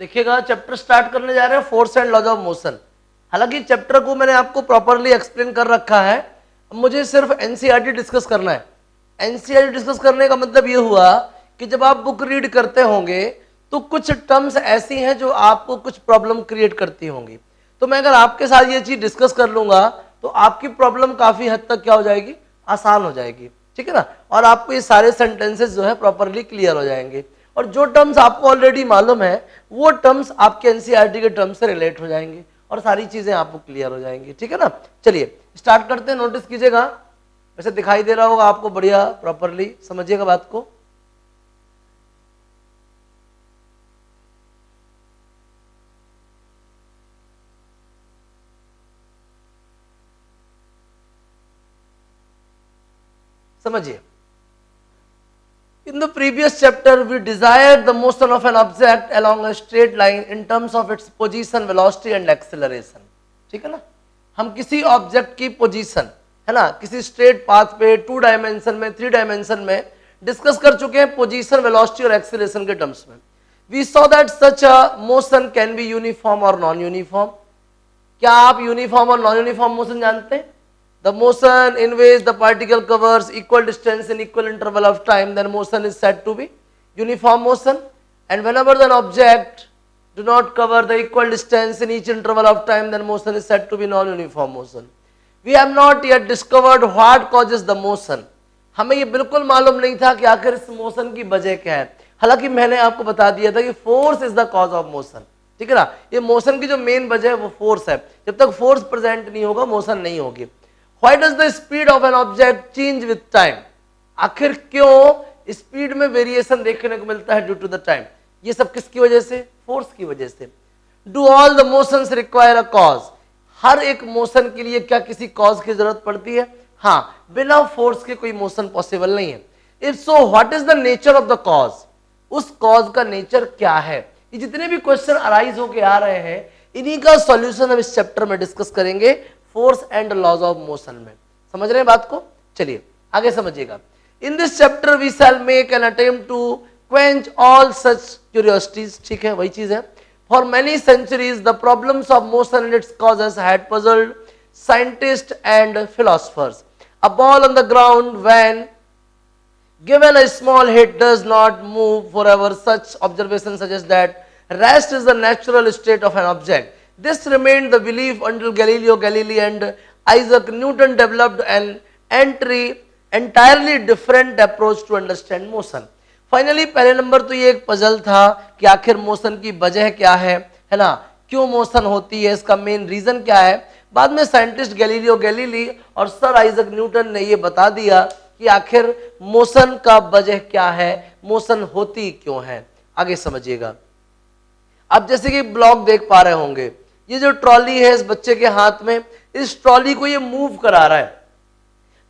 देखिएगा chapter start करने जा रहे हैं force and laws of motion. हालांकि चैप्टर को मैंने आपको प्रॉपरली एक्सप्लेन कर रखा है, अब मुझे सिर्फ एनसीईआरटी डिस्कस करना है। एनसीईआरटी डिस्कस करने का मतलब ये हुआ कि जब आप बुक रीड करते होंगे तो कुछ टर्म्स ऐसी हैं जो आपको कुछ प्रॉब्लम क्रिएट करती होंगी, तो मैं अगर आपके साथ ये चीज डिस्कस कर लूंगा तो आपकी प्रॉब्लम काफी हद तक क्या हो जाएगी, आसान हो जाएगी, ठीक है ना। और आपको ये सारे सेंटेंसेस जो है प्रॉपरली क्लियर हो जाएंगे, और जो टर्म्स आपको ऑलरेडी मालूम है वो टर्म्स आपके एनसीईआरटी के टर्म्स से रिलेट हो जाएंगे और सारी चीजें आपको क्लियर हो जाएंगी, ठीक है ना। चलिए स्टार्ट करते हैं, नोटिस कीजिएगा, वैसे दिखाई दे रहा होगा आपको बढ़िया, प्रॉपरली समझिएगा बात को। समझिए, in the previous chapter we desired the motion of an object along a straight line in terms of its position, velocity and acceleration, ठीक है ना। हम किसी ऑब्जेक्ट की पोजीशन है ना किसी स्ट्रेट पाथ पे 2 डायमेंशन में 3 डायमेंशन में डिस्कस कर चुके हैं, पोजीशन, वेलोसिटी और एक्सीलरेशन के टर्म्स में। We saw that such a motion can be uniform और नॉन यूनिफॉर्म। क्या आप यूनिफॉर्म और नॉन यूनिफॉर्म मोशन जानते हैं? The motion in which the particle covers equal distance in equal interval of time, then motion is said to be uniform motion. And whenever an object do not cover the equal distance in each interval of time, then motion is said to be non-uniform motion. We have not yet discovered what causes the motion. हमें ये बिल्कुल मालूम नहीं था कि आखिर इस motion की वजह क्या है। हालांकि मैंने आपको बता दिया था कि force is the cause of motion, ठीक है ना। ये मोशन की जो मेन वजह है वो फोर्स है, जब तक फोर्स प्रेजेंट नहीं होगा मोशन नहीं होगी। Why does the speed of an object change with time? आखिर क्यों स्पीड में वेरिएशन देखने को मिलता है ड्यू टू द टाइम? ये सब किसकी वजह से? फोर्स की वजह से। Do all the motions require a cause? हर एक मोशन के लिए क्या किसी कॉज की जरूरत पड़ती है? हाँ, बिना फोर्स के कोई मोशन पॉसिबल नहीं है। If so, what is the nature of the cause? उस कॉज का नेचर क्या है? ये जितने भी क्वेश्चन अराइज होके आ रहे हैं इन्हीं का सॉल्यूशन हम इस चैप्टर में डिस्कस करेंगे, force and laws of motion में। समझ रहे हैं बात को? चलिए आगे समझिएगा। In this chapter we shall make an attempt to quench all such curiosities, ठीक है वही चीज है। For many centuries the problems of motion and its causes had puzzled scientist and philosophers. A ball on the ground when given a small hit does not move forever. Such observations suggest that rest is the natural state of an object. This remained the belief until Galileo Galilei and Isaac Newton developed an entirely different approach to understand motion. Finally, पहले number तो ये एक puzzle था कि आखिर motion की वजह क्या है ना, क्यों मोशन होती है, इसका मेन रीजन क्या है। बाद में साइंटिस्ट गैलीलियो गैलीली और सर आइजक न्यूटन ने ये बता दिया कि आखिर मोशन का वजह क्या है, मोशन होती क्यों है। आगे समझिएगा। आप जैसे कि ब्लॉग देख पा रहे होंगे, ये जो ट्रॉली है इस बच्चे के हाथ में, इस ट्रॉली को ये मूव करा रहा है।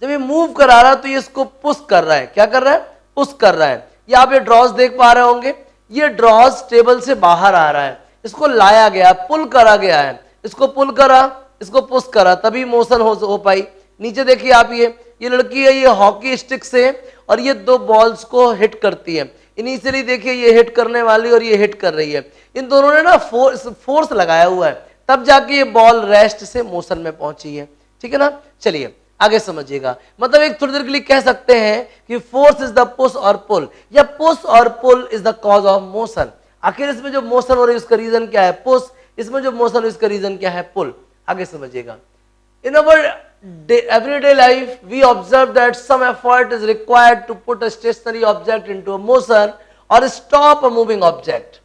जब ये मूव करा रहा है तो ये इसको पुश कर रहा है। क्या कर रहा है? पुश कर रहा है। ये आप ये ड्रॉज देख पा रहे होंगे, ये ड्रॉज टेबल से बाहर आ रहा है, इसको लाया गया, पुल करा गया है, इसको पुल करा, इसको पुश करा, तभी मोशन हो पाई। नीचे देखिए आप, ये लड़की है, ये हॉकी स्टिक से और ये 2 बॉल्स को हिट करती है। इनिशियली देखिए ये हिट करने वाली और ये हिट कर रही है, इन दोनों ने ना फोर्स लगाया हुआ है, तब जाके ये बॉल रेस्ट से मोशन में पहुंची है, ठीक है ना। चलिए आगे समझिएगा। मतलब एक थोड़ी देर के लिए कह सकते हैं कि फोर्स इज द पुश और पुल, या पुश और pull is the cause of motion. आखिर इसमें जो मोशन हो रही है उसका रीजन क्या है? पुश। इसमें जो मोशन है उसका रीजन क्या है? पुल। आगे समझिएगा। In our everyday life, we observe that some effort is required to put a stationary object into a motion or stop a moving object.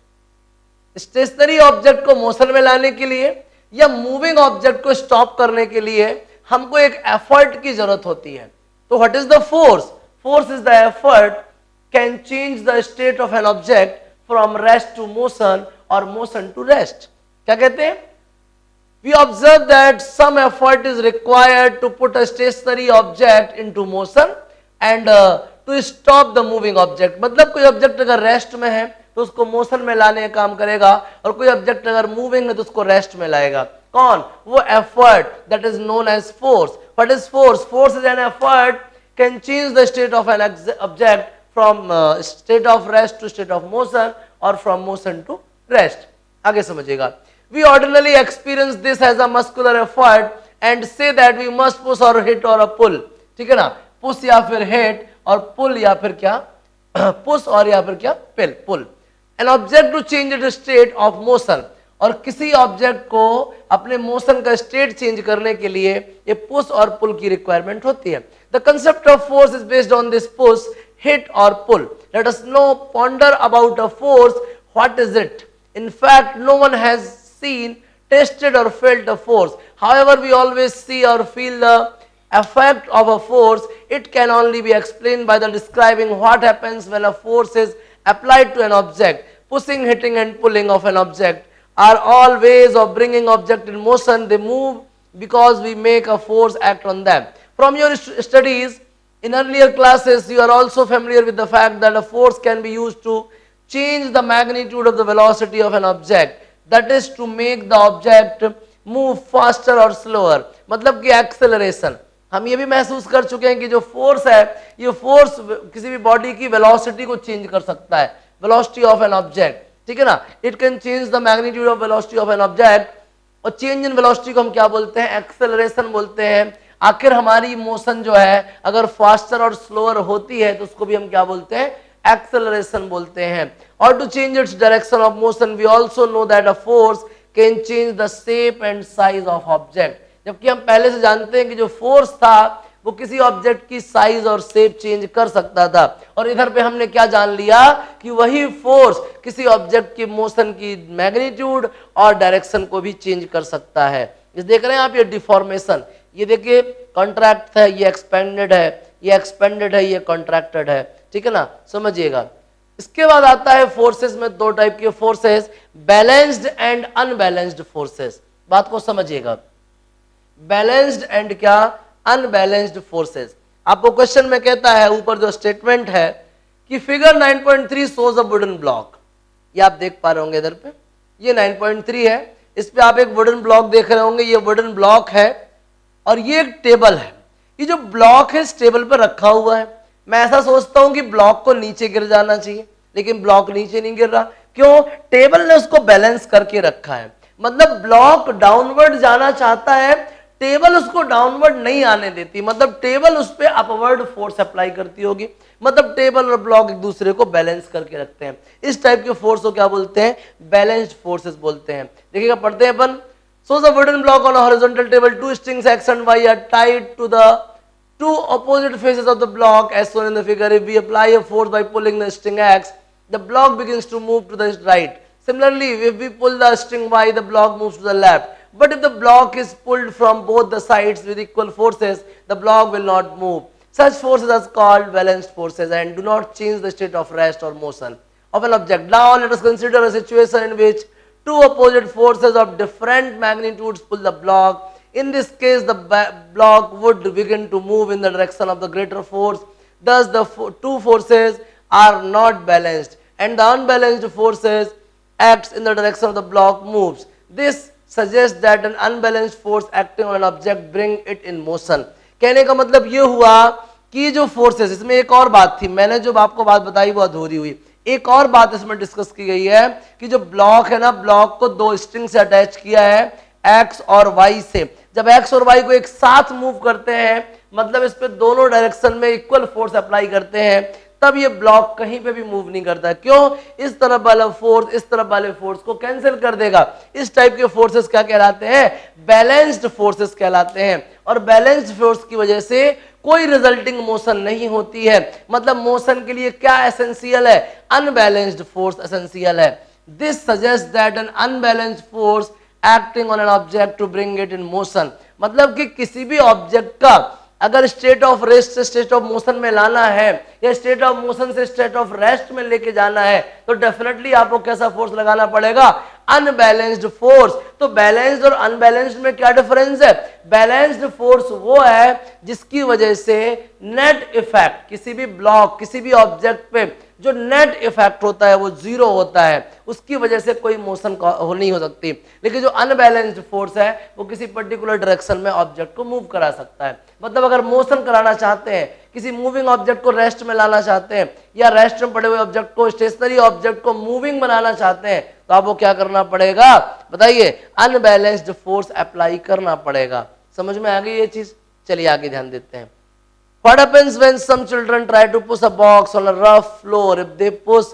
Stationary object को मोशन में लाने के लिए या मूविंग ऑब्जेक्ट को स्टॉप करने के लिए हमको एक एफर्ट की जरूरत होती है। तो what is the force? Force is the effort can change the state of an object from rest to motion और मोशन टू रेस्ट। क्या कहते हैं? We observe that some effort is required to put a stationary object into motion and to stop the moving object. मतलब कोई object अगर rest में है तो उसको मोशन में लाने का काम करेगा, और कोई ऑब्जेक्ट अगर मूविंग है तो उसको रेस्ट में लाएगा। कौन? वो effort, that is known as force. What is force? Force is an effort can change the state of an object from state of rest to state of motion और from motion to rest. आगे समझिएगा, we ordinarily experience this as a muscular effort and say that we must push और hit और a पुल, ठीक है ना, push या फिर हिट और पुल या फिर क्या पुश और या फिर क्या पिल pull. An object to change it state of motion, और किसी ऑब्जेक्ट को अपने मोशन का स्टेट चेंज करने के लिए ये पुश और पुल की रिक्वायरमेंट होती है। The concept of force is based on this push hit और pull. Let us now ponder about a force, what is it? In fact, no one has seen, tested or felt a force. However, we always see or feel the effect of a force. It can only be explained by the describing what happens when a force is applied to an object. Pushing, hitting and pulling of an object are all ways of bringing object in motion. They move because we make a force act on them. From your studies in earlier classes, you are also familiar with the fact that a force can be used to change the magnitude of the velocity of an object, that is to make the object move faster or slower, मतलब कि acceleration. हम ये भी महसूस कर चुके हैं कि जो फोर्स है, ये फोर्स किसी भी बॉडी की वेलोसिटी को चेंज कर सकता है, वेलोसिटी ऑफ एन ऑब्जेक्ट, ठीक है ना, it can change the magnitude of velocity of an object. और चेंज इन वेलोसिटी को हम क्या बोलते हैं? एक्सेलरेशन बोलते हैं। आखिर हमारी मोशन जो है अगर फास्टर और स्लोअर होती है तो उसको भी हम क्या बोलते हैं? एक्सेलरेशन बोलते हैं। और to change its direction of motion we also know that a force can change the shape and size of object. जबकि हम पहले से जानते हैं कि जो फोर्स था वो किसी ऑब्जेक्ट की साइज और शेप चेंज कर सकता था, और इधर पे हमने क्या जान लिया कि वही फोर्स किसी ऑब्जेक्ट की मोशन की मैग्नीट्यूड और डायरेक्शन को भी चेंज कर सकता है। इस देख रहे हैं आप, ये डिफॉर्मेशन, ये देखिए कॉन्ट्रैक्ट है, ये एक्सपेंडेड है, ये एक्सपेंडेड है, ये कॉन्ट्रैक्टेड है, ठीक है ना, समझिएगा। इसके बाद आता है फोर्सेस में दो टाइप के forces, balanced and unbalanced forces. बात को समझिएगा, बैलेंस्ड एंड क्या? Unbalanced forces. आपको क्वेश्चन में कहता है, ऊपर जो स्टेटमेंट है कि figure 9.3 shows a wooden block, ये आप देख पा रहे होंगे इधर पे, ये 9.3 है, इस पे आप एक वुडन ब्लॉक देख रहे होंगे, ये वुडन ब्लॉक है और ये एक टेबल है। ये जो ब्लॉक है इस टेबल पर रखा हुआ है। मैं ऐसा सोचता हूं कि ब्लॉक को नीचे गिर जाना चाहिए, लेकिन ब्लॉक नीचे नहीं गिर रहा। क्यों? टेबल ने उसको बैलेंस करके रखा है। मतलब ब्लॉक डाउनवर्ड जाना चाहता है, टेबल उसको डाउनवर्ड नहीं आने देती, मतलब टेबल उस पर अपवर्ड फोर्स अप्लाई करती होगी। मतलब टेबल और ब्लॉक एक दूसरे को बैलेंस करके रखते हैं। इस टाइप के फोर्स को क्या बोलते हैं? बैलेंस्ड फोर्सेस बोलते हैं। देखिएगा, पढ़ते हैं अपन। So the wooden block on a horizontal table, two strings X and Y are tied to the two opposite faces of the block as shown in the figure. If we apply a force by pulling the string X, the block begins to move to the right. Similarly, if we pull the string Y, the block moves to the left. But if the block is pulled from both the sides with equal forces, the block will not move. Such forces are called balanced forces and do not change the state of rest or motion of an object. Now let us consider a situation in which two opposite forces of different magnitudes pull the block. In this case, the block would begin to move in the direction of the greater force. Thus, the two forces are not balanced, and the unbalanced forces acts in the direction of the block moves. This suggests that an unbalanced force acting on an object bring it in motion. कहने का मतलब ये हुआ कि जो forces, इसमें एक और बात थी, मैंने जो आपको बात बताई वो अधूरी हुई। एक और बात इसमें डिस्कस की गई है कि जो ब्लॉक है ना, ब्लॉक को दो स्ट्रिंग से अटैच किया है एक्स और वाई से। जब एक्स और वाई को एक साथ मूव करते हैं, मतलब इस पे दोनों डायरेक्शन में इक्वल फोर्स अप्लाई करते हैं, तब ये ब्लॉक कहीं पे भी मूव नहीं करता। क्यों? इस तरफ वाला फोर्स इस तरफ वाले फोर्स को कैंसिल कर देगा। इस टाइप के फोर्सेस क्या कहलाते हैं? बैलेंस्ड फोर्सेस कहलाते हैं। और बैलेंस्ड फोर्स की वजह से कोई रिजल्टिंग मोशन नहीं होती है। मतलब मोशन के लिए क्या एसेंशियल है? अनबैलेंस्ड फोर्स एसेंशियल है। This suggest that an unbalanced force acting on an object to bring it in motion. मतलब कि किसी भी ऑब्जेक्ट का अगर स्टेट ऑफ रेस्ट से स्टेट ऑफ मोशन में लाना है या स्टेट ऑफ मोशन से स्टेट ऑफ रेस्ट में लेके जाना है, तो डेफिनेटली आपको कैसा फोर्स लगाना पड़ेगा? Unbalanced force. तो बैलेंस्ड और अनबैलेंस्ड में क्या डिफरेंस है? बैलेंस्ड फोर्स वो है जिसकी वजह से नेट इफेक्ट किसी भी ब्लॉक, किसी भी ऑब्जेक्ट पे जो नेट इफेक्ट होता है वो जीरो होता है, उसकी वजह से कोई मोशन नहीं हो सकती। लेकिन जो अनबैलेंस्ड फोर्स है वो किसी पर्टिकुलर डायरेक्शन में ऑब्जेक्ट को मूव करा सकता है। मतलब अगर मोशन कराना चाहते हैं, किसी मूविंग ऑब्जेक्ट को रेस्ट में लाना चाहते हैं, या रेस्ट में पड़े हुए ऑब्जेक्ट को, स्टेशनरी ऑब्जेक्ट को मूविंग बनाना चाहते हैं, तो आपको क्या करना पड़ेगा बताइए, अनबैलेंस्ड फोर्स अप्लाई करना पड़ेगा। समझ में आ गई ये चीज? चलिए आगे ध्यान देते हैं। What happens when some children try to push a box on a rough floor? If they push,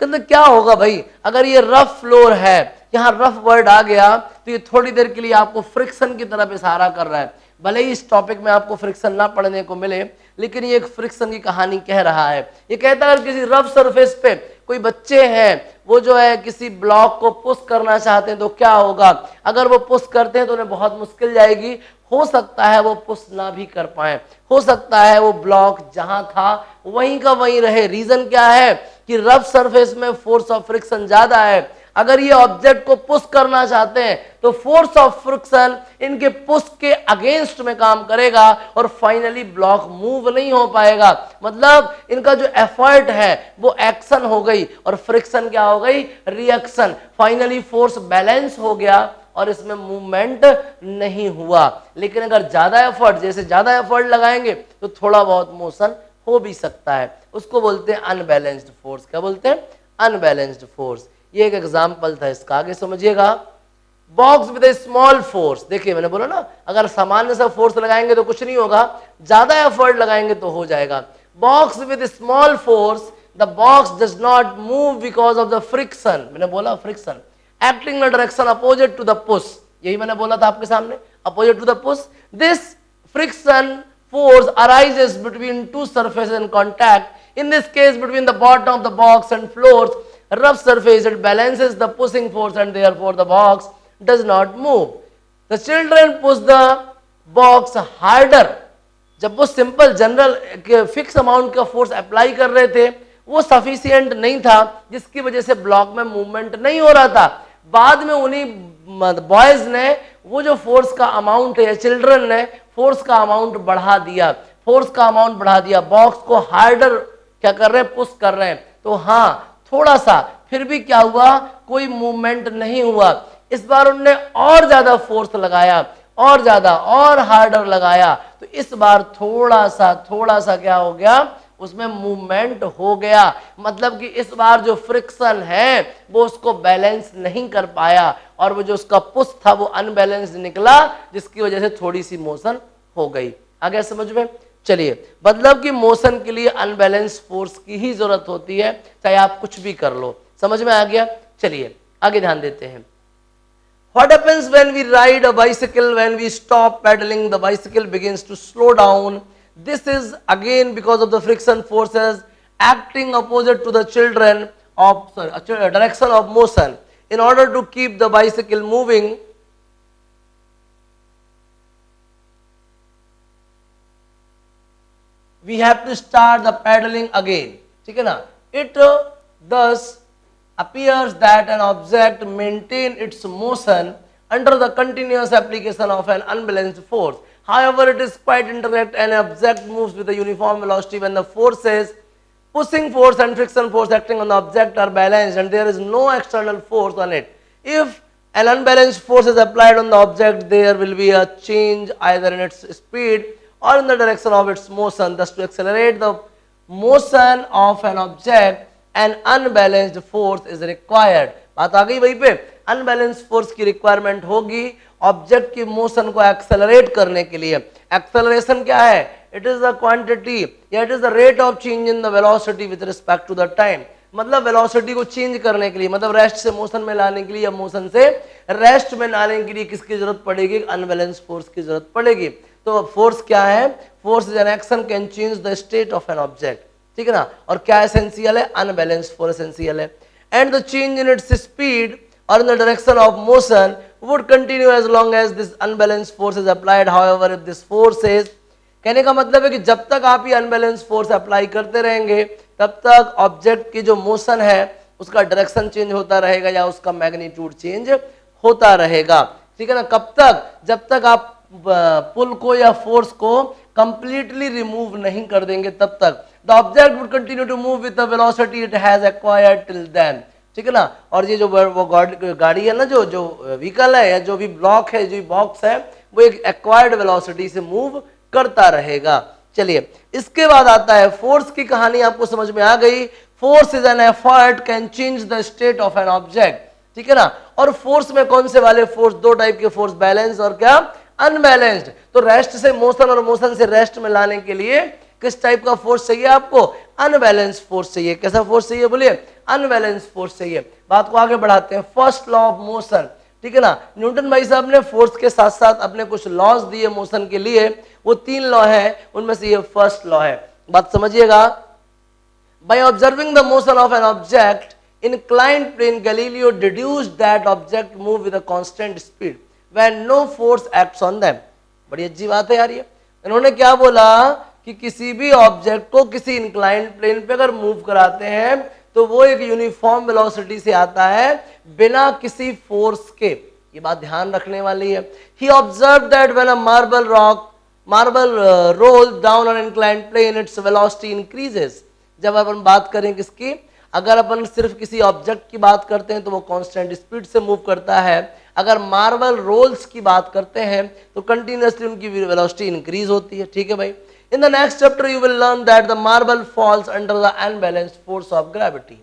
कहते क्या होगा भाई अगर ये रफ फ्लोर है, यहाँ रफ वर्ड आ गया तो ये थोड़ी देर के लिए आपको फ्रिक्शन की तरफ इशारा कर रहा है। भले ही इस टॉपिक में आपको फ्रिक्शन ना पढ़ने को मिले, लेकिन ये एक फ्रिक्शन की कहानी कह रहा है। ये कहता है अगर किसी रफ सरफेस पे कोई बच्चे हैं, वो जो है किसी ब्लॉक को पुश करना चाहते हैं तो क्या होगा, अगर वो पुश करते हैं तो उन्हें बहुत मुश्किल जाएगी, हो सकता है वो पुश ना भी कर पाए, हो सकता है वो ब्लॉक जहां था वहीं का वहीं रहे। रीजन क्या है कि रफ सरफेस में फोर्स ऑफ फ्रिक्शन ज्यादा है। अगर ये ऑब्जेक्ट को पुश करना चाहते हैं तो फोर्स ऑफ फ्रिक्शन इनके पुश के अगेंस्ट में काम करेगा और फाइनली ब्लॉक मूव नहीं हो पाएगा। मतलब इनका जो एफर्ट है वो एक्शन हो गई और फ्रिक्शन क्या हो गई, रिएक्शन। फाइनली फोर्स बैलेंस हो गया और इसमें मूवमेंट नहीं हुआ। लेकिन अगर ज्यादा एफर्ट, जैसे ज्यादा एफर्ट लगाएंगे तो थोड़ा बहुत मोशन हो भी सकता है, उसको बोलते हैं अनबैलेंस्ड फोर्स। क्या बोलते हैं? Unbalanced force. ये एक एग्जांपल था इसका, आगे समझिएगा। Box with A small force, देखिए मैंने बोला ना अगर सामान्य सा फोर्स लगाएंगे तो कुछ नहीं होगा, ज्यादा एफर्ट लगाएंगे तो हो जाएगा। Box with small force, the box does not move because of the friction. मैंने बोला friction acting in a direction opposite to the push, यही मैंने बोला था आपके सामने, opposite to the push. This friction force arises between two surfaces in contact. In this case, between the bottom of the box and floor's rough surface, it balances the pushing force and therefore the box does not move. The children push the box harder. जब वो simple general fix amount का force apply कर रहे थे वो sufficient नहीं था, जिसकी वजह से ब्लॉक में मूवमेंट नहीं हो रहा था। बाद में उन्हीं बॉयज ने वो जो फोर्स का अमाउंट है, चिल्ड्रन ने फोर्स का अमाउंट बढ़ा दिया, फोर्स का अमाउंट बढ़ा दिया, बॉक्स को हार्डर क्या कर रहे हैं, पुश कर रहे हैं। तो हाँ थोड़ा सा, फिर भी क्या हुआ, कोई मूवमेंट नहीं हुआ। इस बार उन्होंने और ज्यादा फोर्स लगाया, और ज्यादा और हार्डर लगाया, तो इस बार थोड़ा सा क्या हो गया, उसमें मूवमेंट हो गया। मतलब कि इस बार जो फ्रिक्शन है वो उसको बैलेंस नहीं कर पाया और वो जो उसका पुश था वो अनबैलेंस्ड निकला, जिसकी वजह से थोड़ी सी मोशन हो गई। आ गया समझ में? चलिए, मतलब कि मोशन के लिए अनबैलेंस फोर्स की ही जरूरत होती है, चाहे आप कुछ भी कर लो। समझ में आ गया? चलिए आगे ध्यान देते हैं। What happens when we ride a bicycle? When we stop pedaling, the bicycle begins to slow down. This is again because of the friction forces acting opposite to the direction of motion. In order to keep the bicycle moving, we have to start the pedaling again. ठीक है ना? It thus appears that an object maintain its motion under the continuous application of an unbalanced force. However, it is quite indirect. An object moves with a uniform velocity when the forces, pushing force and friction force acting on the object are balanced and there is no external force on it. If an unbalanced force is applied on the object, there will be a change either in its speed or in the direction of its motion. Thus, to accelerate the motion of an object, an unbalanced force is required. बात आ गई वहीं पे, unbalance force की requirement होगी object की motion को accelerate करने के लिए। एक्सेलरेशन क्या है? इट इज द क्वांटिटी या it is the rate of change in the velocity with respect to the time. मतलब वेलोसिटी को चेंज करने के लिए, मतलब रेस्ट से मोशन में लाने के लिए या मोशन से रेस्ट में लाने के लिए किसकी जरूरत पड़ेगी? अनबैलेंस फोर्स की जरूरत पड़ेगी। तो फोर्स क्या है? Force is an action can change the state of an object. ठीक है ना? और क्या एसेंशियल है? अनबैलेंस फोर्स एसेंशियल है। And the change in its speed or in the direction of motion would continue as long as this unbalanced force is applied. However, if this force is, कहने का मतलब है कि जब तक आप ये अनबैलेंस फोर्स अप्लाई करते रहेंगे तब तक ऑब्जेक्ट की जो मोशन है उसका डायरेक्शन चेंज होता रहेगा या उसका मैग्नीट्यूड चेंज होता रहेगा। ठीक है ना? कब तक? जब तक आप पुल को या फोर्स को कंप्लीटली रिमूव नहीं कर देंगे तब तक। The object would continue to move with the velocity it has acquired till then, ठीक है ना। और ये जो वो गाड़ी है ना, जो जो व्हीकल है या जो भी ब्लॉक है, जो बॉक्स है, वो एक एक्वायर्ड वेलोसिटी से मूव करता रहेगा। चलिए, इसके बाद आता है फोर्स की कहानी। आपको समझ में आ गई। Force is an effort can change the state of an object, ठीक है ना। और फोर्स में कौन से वाले फोर्स, दो टाइप के फोर्स, बैलेंस और क्या, अनबैलेंस्ड। तो रेस्ट से मोशन और मोशन से रेस्ट में लाने के लिए किस टाइप का फोर्स चाहिए आपको, अनबैलेंस फोर्स चाहिए। कैसा फोर्स चाहिए बोलिए, अनबैलेंस फोर्स चाहिए। बात को आगे बढ़ाते हैं। फर्स्ट लॉ ऑफ मोशन, ठीक है ना। न्यूटन भाई साहब ने फोर्स के साथ साथ अपने कुछ लॉज दिए मोशन के लिए, वो 3 लॉ है, उनमें से ये फर्स्ट लॉ है। बात समझिएगा। By observing the motion of an object inclined plane, Galileo deduced that object move with a constant speed when no force acts on them। बड़ी अच्छी बात है यार ये। इन्होंने क्या बोला कि किसी भी ऑब्जेक्ट को किसी इंक्लाइंड प्लेन पे अगर मूव कराते हैं तो वो एक यूनिफॉर्म वेलोसिटी से आता है बिना किसी फोर्स के। ये बात ध्यान रखने वाली है। He observed that when a marble rolls down an inclined plane, its velocity increases। जब अपन बात करें किसकी, अगर अपन सिर्फ किसी ऑब्जेक्ट की बात करते हैं तो वो कांस्टेंट स्पीड से मूव करता है। अगर मार्बल रोल्स की बात करते हैं तो कंटिन्यूअसली उनकी वेलोसिटी इंक्रीज होती है, ठीक है भाई। In the next chapter you will learn that the marble falls under the unbalanced force of gravity,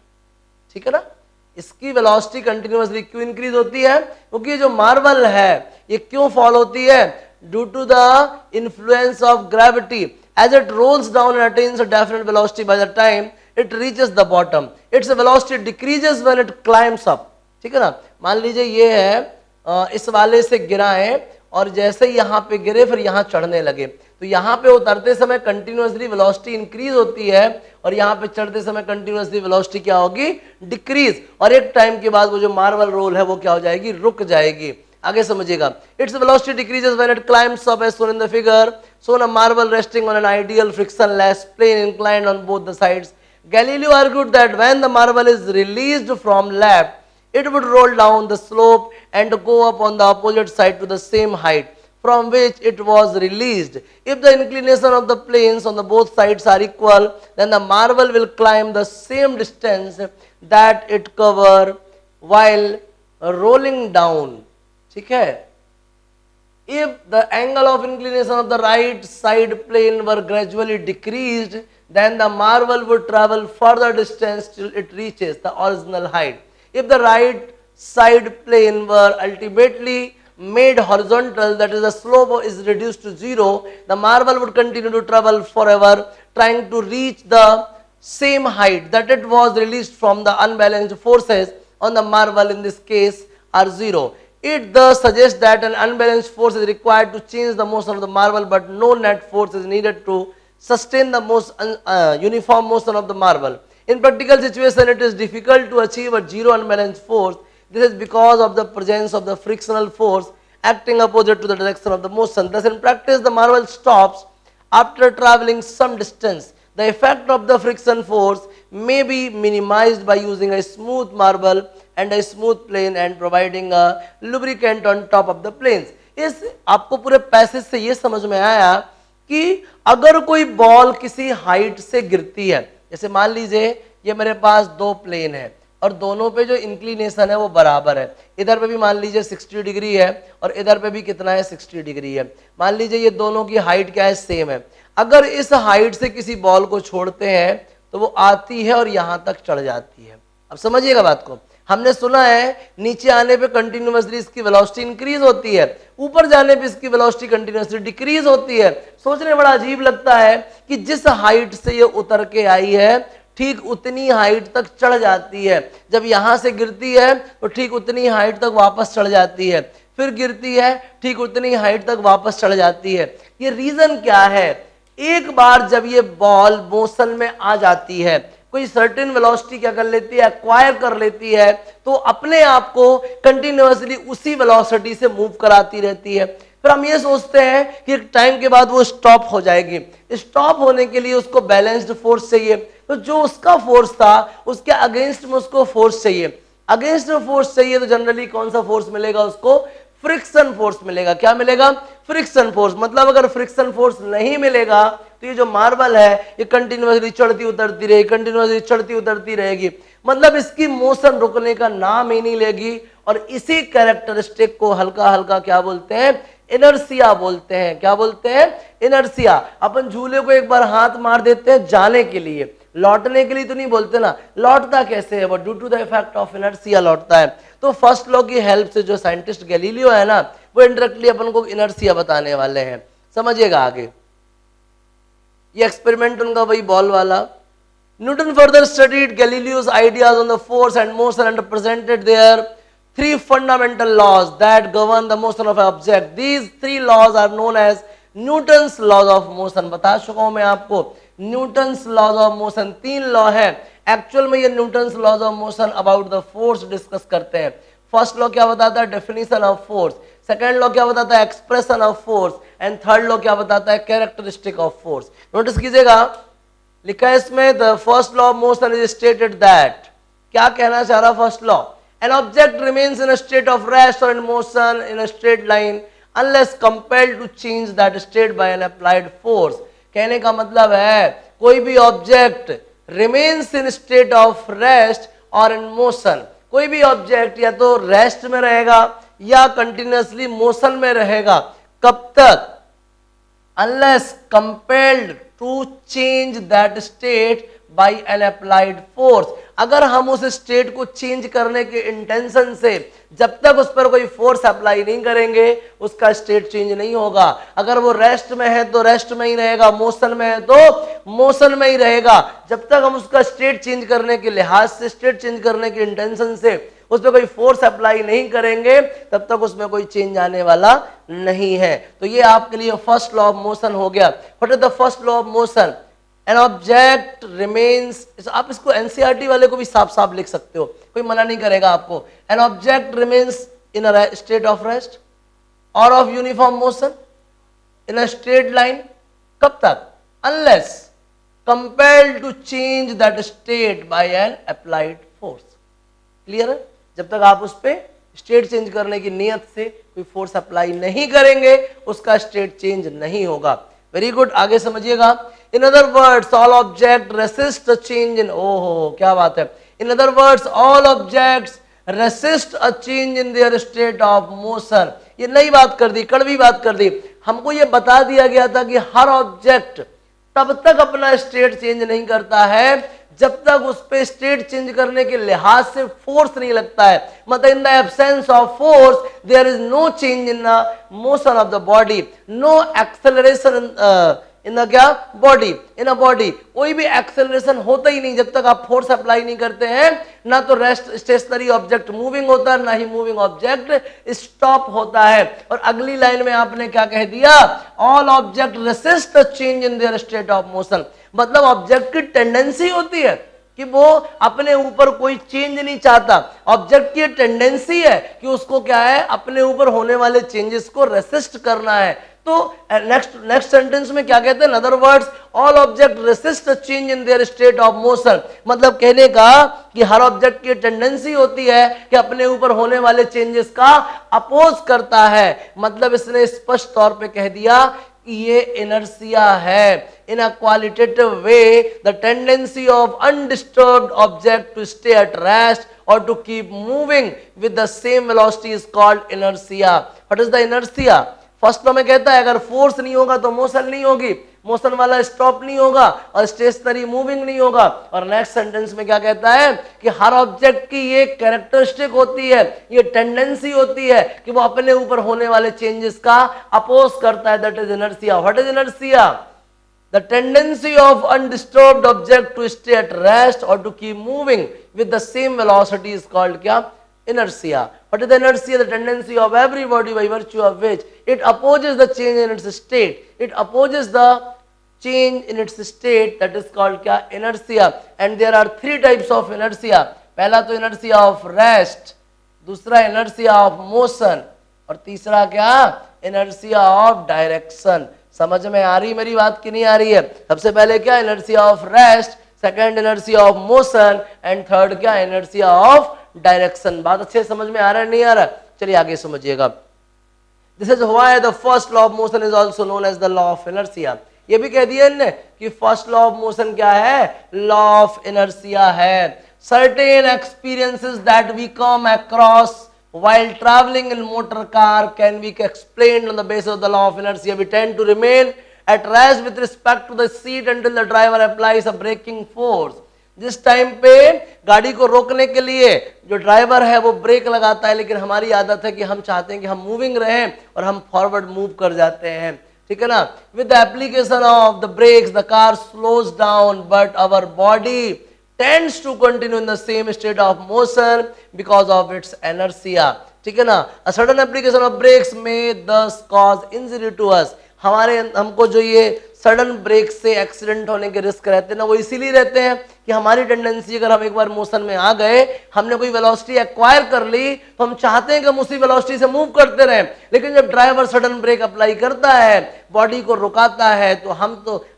ठीक है ना। इसकी वेलोसिटी कंटिन्यूअसली क्यों इंक्रीज होती है, क्योंकि जो मार्बल है ये क्यों फॉल होती है, due to the influence of gravity. As it rolls down and attains a definite velocity by the time it reaches the bottom, its velocity decreases when it climbs up, ठीक है ना। मान लीजिए ये है इस वाले से गिरा है और जैसे यहाँ पे गिरे फिर यहाँ चढ़ने लगे, तो यहाँ पे उतरते समय कंटिन्यूअसली वेलोसिटी इंक्रीज होती है और यहाँ पे चढ़ते समय कंटिन्यूअसली वेलोसिटी क्या होगी, डिक्रीज। और एक टाइम के बाद वो जो मार्बल रोल है वो क्या हो जाएगी, रुक जाएगी। आगे समझिएगा। Its velocity decreases when it climbs up as shown in the figure. Shown a marble resting on an ideal frictionless plane inclined on both the sides. Galileo argued that when the marble is released from left, it would roll down the slope and go up on the opposite side to the same height from which it was released. If the inclination of the planes on the both sides are equal, then the marble will climb the same distance that it covered while rolling down. ठीक है। If the angle of inclination of the right side plane were gradually decreased, then the marble would travel further distance till it reaches the original height. If the right side plane were ultimately made horizontal, that is the slope is reduced to 0, the marble would continue to travel forever trying to reach the same height that it was released from. The unbalanced forces on the marble in this case are 0. It thus suggests that an unbalanced force is required to change the motion of the marble, but no net force is needed to sustain the most uniform motion of the marble. In practical situation, it is difficult to achieve a zero unbalanced force. This is because of the presence of the frictional force acting opposite to the direction of the motion. Thus, in practice, the marble stops after traveling some distance. The effect of the friction force may be minimized by using a smooth marble and a smooth plane and providing a lubricant on top of the planes. इस आपको पूरे passage से ये समझ में आया कि अगर कोई बॉल किसी हाइट से गिरती है, जैसे मान लीजिए ये मेरे पास दो प्लेन है और दोनों पे जो इंक्लिनेशन है वो बराबर है। इधर पे भी मान लीजिए 60 डिग्री है और इधर पे भी कितना है, 60 डिग्री है। मान लीजिए ये दोनों की हाइट क्या है, सेम है। अगर इस हाइट से किसी बॉल को छोड़ते हैं तो वो आती है और यहां तक चढ़ जाती है। अब समझिएगा बात को। हमने सुना है नीचे आने पे कंटिन्यूअसली इसकी वेलोसिटी इंक्रीज होती है, ऊपर जाने पे इसकी वेलोसिटी कंटिन्यूअसली डिक्रीज होती है। सोचने बड़ा अजीब लगता है कि जिस हाइट से ये उतर के आई है ठीक उतनी हाइट तक चढ़ जाती है। जब यहां से गिरती है तो ठीक उतनी हाइट तक वापस चढ़ जाती है, फिर गिरती है ठीक उतनी हाइट तक वापस चढ़ जाती है। ये रीजन क्या है? एक बार जब ये बॉल मोशन में आ जाती है, कोई सर्टेन वेलोसिटी क्या कर लेती है, एक्वायर कर लेती है, तो अपने आप को कंटिन्यूअसली उसी वेलोसिटी से मूव कराती रहती है। फिर हम ये सोचते हैं कि एक टाइम के बाद वो स्टॉप हो जाएगी। स्टॉप होने के लिए उसको बैलेंस्ड फोर्स चाहिए, तो जो उसका फोर्स था उसके अगेंस्ट में उसको फोर्स चाहिए। अगेंस्ट में फोर्स चाहिए तो जनरली कौन सा फोर्स मिलेगा उसको? फ्रिक्शन फोर्स मिलेगा। क्या मिलेगा? Friction force. मतलब अगर फ्रिक्शन फोर्स नहीं मिलेगा तो ये जो मार्बल है ये कंटिन्यूअसली चढ़ती उतरती रहेगी, कंटिन्यूअसली चढ़ती उतरती रहेगी, मतलब इसकी मोशन रुकने का नाम ही नहीं लेगी। और इसी कैरेक्टरिस्टिक को हल्का हल्का क्या बोलते हैं, इनर्सिया बोलते हैं। क्या बोलते हैं, इनर्सिया। अपन झूले को एक बार हाथ मार देते हैं जाने के लिए, लौटने के लिए तो नहीं बोलते ना, लौटता कैसे है वो, due to the effect of inertia लौटता है। तो फर्स्ट लॉ की हेल्प से जो साइंटिस्ट गैलीलियो है ना, वो इंडायरेक्टली अपन को इनर्सिया बताने वाले हैं। समझिएगा आगे, ये एक्सपेरिमेंट उनका वही बॉल वाला। Newton further studied Galileo's ideas on the force and motion and presented their three fundamental laws that govern the motion of an object. These three laws are known as Newton's laws of motion. बता चुका हूं मैं आपको, Newton's laws of motion तीन law है। Actual में ये Newton's laws of motion about the force discuss करते हैं। फर्स्ट लॉ क्या बताता है, definition of force. Second law क्या बताता है, expression of force. And third law क्या बताता है, कैरेक्टरिस्टिक ऑफ फोर्स। नोटिस कीजिएगा, लिखा है इसमें the first law of motion is stated that, क्या कहना चाह रहा first law, an object remains in a state of rest और in motion in a straight line unless compelled to change that state by an applied force. कहने का मतलब है कोई भी object remains in state of rest और in motion, कोई भी ऑब्जेक्ट या तो रेस्ट में रहेगा या कंटिन्यूअसली मोशन में रहेगा, कब तक, unless compelled to change that state by an applied force. अगर हम उस स्टेट को चेंज करने के इंटेंशन से जब तक उस पर कोई फोर्स अप्लाई नहीं करेंगे उसका स्टेट चेंज नहीं होगा। अगर वो रेस्ट में है तो रेस्ट में ही रहेगा, मोशन में है तो मोशन में ही रहेगा। जब तक हम उसका स्टेट चेंज करने के लिहाज से, स्टेट चेंज करने के इंटेंशन से उस पर कोई फोर्स अप्लाई नहीं करेंगे तब तक उसमें कोई चेंज आने वाला नहीं है। तो ये आपके लिए फर्स्ट लॉ ऑफ मोशन हो गया। What is the first law of motion, N object remains, आप इसको एनसीईआरटी वाले को भी साफ साफ लिख सकते हो, कोई मना नहीं करेगा आपको। An object remains in a state of rest और of uniform motion in a straight line, कब तक, unless compelled to change that state by an applied force. Clear है, जब तक आप उस पर स्टेट चेंज करने की नियत से कोई फोर्स अप्लाई नहीं करेंगे उसका स्टेट चेंज नहीं होगा। वेरी गुड, आगे समझिएगा। In other words all object resist a change in, ओहो क्या बात है, in other words all objects resist a change in their state of motion. ये नई बात कर दी, कड़वी बात कर दी। हमको ये बता दिया गया था कि हर ऑब्जेक्ट तब तक अपना स्टेट चेंज नहीं करता है जब तक उस पे स्टेट चेंज करने के लिहाज से फोर्स नहीं लगता है। मतलब in the absence of force there is no change in the motion of the body, no acceleration in the क्या, बॉडी, इन अ बॉडी कोई भी एक्सेलरेशन होता ही नहीं जब तक आप फोर्स अप्लाई नहीं करते हैं। ना तो रेस्ट स्टेशनरी ऑब्जेक्ट मूविंग होता है, ना ही मूविंग ऑब्जेक्ट स्टॉप होता है। और अगली लाइन में आपने क्या कह दिया, all object resist the change in their state of motion. मतलब ऑब्जेक्ट की टेंडेंसी होती है कि वो अपने ऊपर कोई चेंज नहीं चाहता। ऑब्जेक्ट की टेंडेंसी है कि उसको क्या है, अपने ऊपर होने वाले चेंजेस को रेसिस्ट करना है। तो नेक्स्ट सेंटेंस में क्या कहते हैं, other words all object resist change in their state of motion. मतलब कहने का कि हर ऑब्जेक्ट की टेंडेंसी होती है कि अपने ऊपर होने वाले चेंजेस का अपोज करता है। मतलब इसने स्पष्ट तौर पे कह दिया कि ये इनर्सिया है। In a qualitative way, the tendency of undisturbed object to stay at rest or to keep moving with the same velocity is called inertia. What is the inertia? First law में कहता है अगर force नहीं होगा तो motion नहीं होगी, motion वाला स्टॉप नहीं होगा और स्टेशनरी मूविंग नहीं होगा। और नेक्स्ट सेंटेंस में क्या कहता है कि हर ऑब्जेक्ट की ये कैरेक्टरिस्टिक होती है, ये टेंडेंसी होती है कि वो अपने ऊपर होने वाले चेंजेस का अपोज करता है। That is inertia. What is inertia? The tendency of undisturbed object to stay at rest or to keep moving with the same velocity is called क्या? Inertia. What is the inertia? The tendency of every body by virtue of which it opposes the change in its state. It opposes the change in its state, that is called क्या? Inertia. And there are three types of inertia. पहला तो inertia of rest, दूसरा inertia of motion और तीसरा क्या? Inertia of direction. समझ में आ रही मेरी बात की नहीं आ रही है? सबसे पहले क्या, inertia of rest, second inertia of motion and third क्या, इनर्शिया ऑफ डायरेक्शन। बात अच्छे समझ में आ रहा है नहीं आ रहा? चलिए आगे समझिएगा। This is why the first law of motion is also known as the law of inertia. ये भी कह दिया इनने कि फर्स्ट लॉ ऑफ मोशन क्या है, लॉ ऑफ इनर्शिया है। Certain experiences that we come across while traveling in motor car can be explained on the basis of the law of inertia. We tend to remain at rest with respect to the seat until the driver applies a braking force. जिस time पे गाड़ी को रोकने के लिए जो driver है वो ब्रेक लगाता है, लेकिन हमारी आदत है कि हम चाहते हैं कि हम मूविंग रहें और हम फॉरवर्ड मूव कर जाते हैं, ठीक है ना। With the application of the brakes the car slows down but our body tends to continue in the same state of motion because of its inertia, ठीक है ना। A sudden application of brakes may thus cause injury to us. हमको जो ये sudden break से accident होने के risk रहते हैं ना, वो इसीलिए रहते हैं कि हमारी टेंडेंसी, अगर हम एक बार मोशन में आ गए, हमने कोई वेलोसिटी एक्वायर कर ली, तो हम चाहते हैं कि हम उसी वेलोसिटी से मूव करते रहें, लेकिन जब ड्राइवर सडन ब्रेक अप्लाई करता है, बॉडी को रुकाता है, तो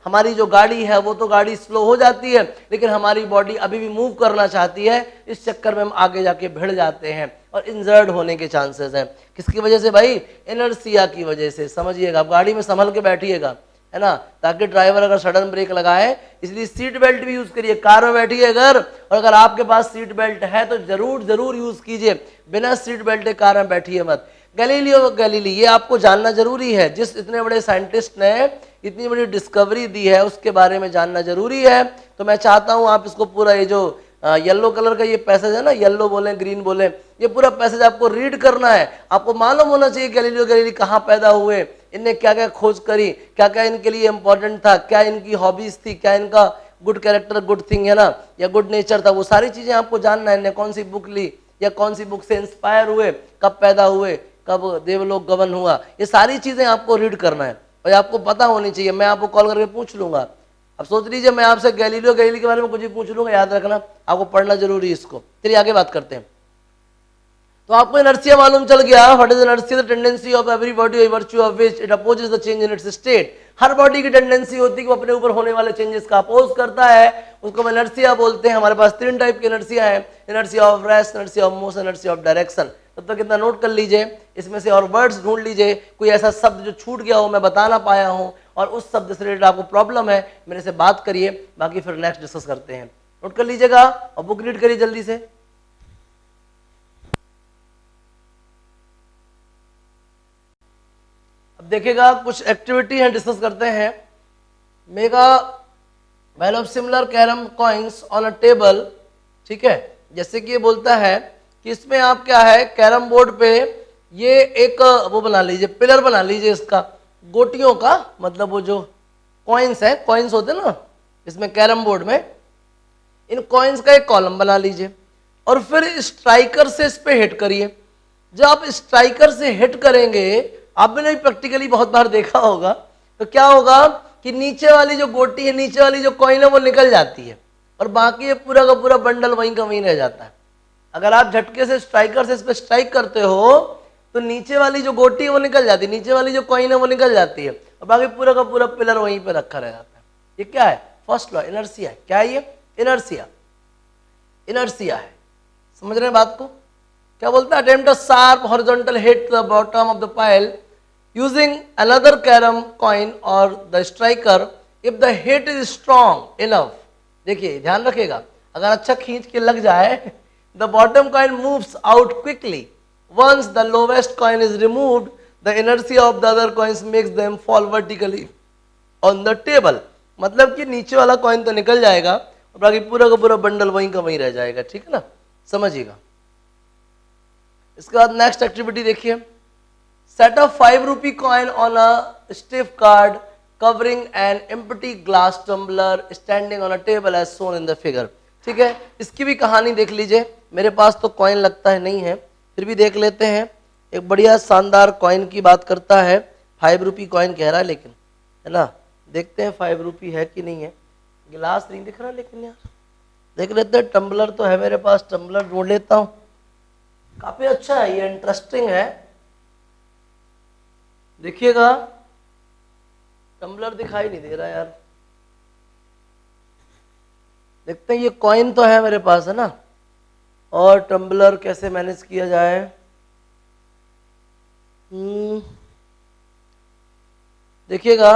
हमारी जो गाड़ी है वो तो गाड़ी स्लो हो जाती है, लेकिन हमारी बॉडी अभी भी मूव करना चाहती है। इस चक्कर में हम आगे जाके भिड़ जाते हैं और इंजर्ड होने के चांसेस हैं। किसकी वजह से भाई? इनर्शिया की वजह से। समझिएगा, आप गाड़ी में संभल के बैठिएगा, है ना, ताकि ड्राइवर अगर सडन ब्रेक लगाए, इसलिए सीट बेल्ट भी यूज करिए। कार में बैठिए अगर, और अगर आपके पास सीट बेल्ट है तो जरूर जरूर यूज कीजिए, बिना सीट बेल्ट के कार में बैठिए मत। गैलीलियो गैलीली, ये आपको जानना जरूरी है, जिस इतने बड़े साइंटिस्ट ने इतनी बड़ी डिस्कवरी दी है उसके बारे में जानना जरूरी है। तो मैं चाहता हूं आप इसको पूरा, ये जो येलो कलर का ये पैसेज है ना, येलो बोले ग्रीन बोले, ये पूरा पैसेज आपको रीड करना है। आपको मालूम होना चाहिए गैलीलियो गैलीली कहाँ पैदा हुए, इनने क्या क्या खोज करी, क्या क्या इनके लिए इंपॉर्टेंट था, क्या इनकी हॉबीज थी, क्या इनका गुड कैरेक्टर, गुड थिंग है ना, या गुड नेचर था, वो सारी चीजें आपको जानना है। इनने कौन सी बुक ली या कौन सी बुक से इंस्पायर हुए, कब पैदा हुए, कब देवलोक गमन हुआ, ये सारी चीजें आपको रीड करना है और आपको पता होनी चाहिए। मैं आपको कॉल करके पूछ लूंगा, अब सोच लीजिए मैं आपसे गैलीलियो गैलीली के बारे में कुछ भी पूछ लूंगा, याद रखना, आपको पढ़ना जरूरी है इसको। चलिए आगे बात करते हैं। तो आपको इनर्शिया मालूम चल गया। What is inertia? The tendency of every body virtue of which it opposes the change in its state. Her body की टेंडेंसी होती है कि वो अपने ऊपर होने वाले चेंजेस का अपोज करता है, उसको हम इनर्शिया बोलते हैं। हमारे पास 3 टाइप की इनर्शिया है, inertia of rest, inertia of motion, inertia of direction. तब तक कितना नोट कर लीजिए, इसमें से और वर्ड्स ढूंढ लीजिए, कोई ऐसा शब्द जो छूट गया हो, मैं बता ना पाया हूं, और उस शब्द से रिलेटेड आपको प्रॉब्लम है, मेरे से बात करिए, बाकी फिर नेक्स्ट डिस्कस करते हैं। नोट कर लीजिएगा और बुक रीड करिए जल्दी से। अब देखिएगा कुछ एक्टिविटी है, डिस्कस करते हैं। Mega value of similar carrom coins on a table, ठीक है। जैसे कि ये बोलता है कि इसमें आप क्या है, कैरम बोर्ड पे ये एक वो बना लीजिए, पिलर बना लीजिए इसका, गोटियों का, मतलब वो जो कॉइन्स है, कॉइन्स होते हैं ना इसमें कैरम बोर्ड में, इन कॉइन्स का एक कॉलम बना लीजिए और फिर स्ट्राइकर से इस पे हिट करिए। जब आप स्ट्राइकर से हिट करेंगे, आपने प्रैक्टिकली बहुत बार देखा होगा, तो क्या होगा कि नीचे वाली जो गोटी है, नीचे वाली जो कॉइन है वो निकल जाती है और बाकी ये पूरा का पूरा बंडल वहीं का वहीं रह जाता है। अगर आप झटके से स्ट्राइकर से इस पे स्ट्राइक करते हो तो नीचे वाली जो गोटी है वो निकल जाती है, नीचे वाली जो कॉइन है वो निकल जाती है और बाकी पूरा का पूरा पिलर वहीं पे रखा रह जाता है। ये क्या है? फर्स्ट लॉ, इनर्शिया है। क्या है ये? इनर्शिया, इनर्शिया है। समझ रहे हैं बात को? क्या बोलता है? Attempt a sharp horizontal hit the bottom of the pile using another carrom coin और the striker if the hit is strong enough. देखिए ध्यान रखिएगा, अगर अच्छा खींच के लग जाए, the bottom coin moves out quickly. Once the lowest coin is removed, the inertia of the other coins makes them fall vertically on the table. मतलब कि नीचे वाला कॉइन तो निकल जाएगा और बाकी पूरा का पूरा बंडल वहीं का वहीं रह जाएगा, ठीक है ना, समझिएगा। इसके बाद नेक्स्ट एक्टिविटी देखिए। Set a 5 rupee coin on a stiff card covering an empty glass tumbler standing on a table as shown in the figure. ठीक है, इसकी भी कहानी देख लीजिए। मेरे पास तो कॉइन लगता है नहीं है, फिर भी देख लेते हैं। एक बढ़िया शानदार कॉइन की बात करता है, 5 रुपी कॉइन कह रहा है, लेकिन है ना, देखते हैं 5 रुपी है कि नहीं है। गिलास नहीं दिख रहा, लेकिन यार देख लेते हैं। टम्बलर तो है मेरे पास, टम्बलर ढूंढ लेता हूँ। काफी अच्छा है ये, इंटरेस्टिंग है। देखिएगा, टम्बलर दिखाई नहीं दे रहा यार। देखते हैं, ये कॉइन तो है मेरे पास, है ना, और टम्बलर कैसे मैनेज किया जाए। देखिएगा,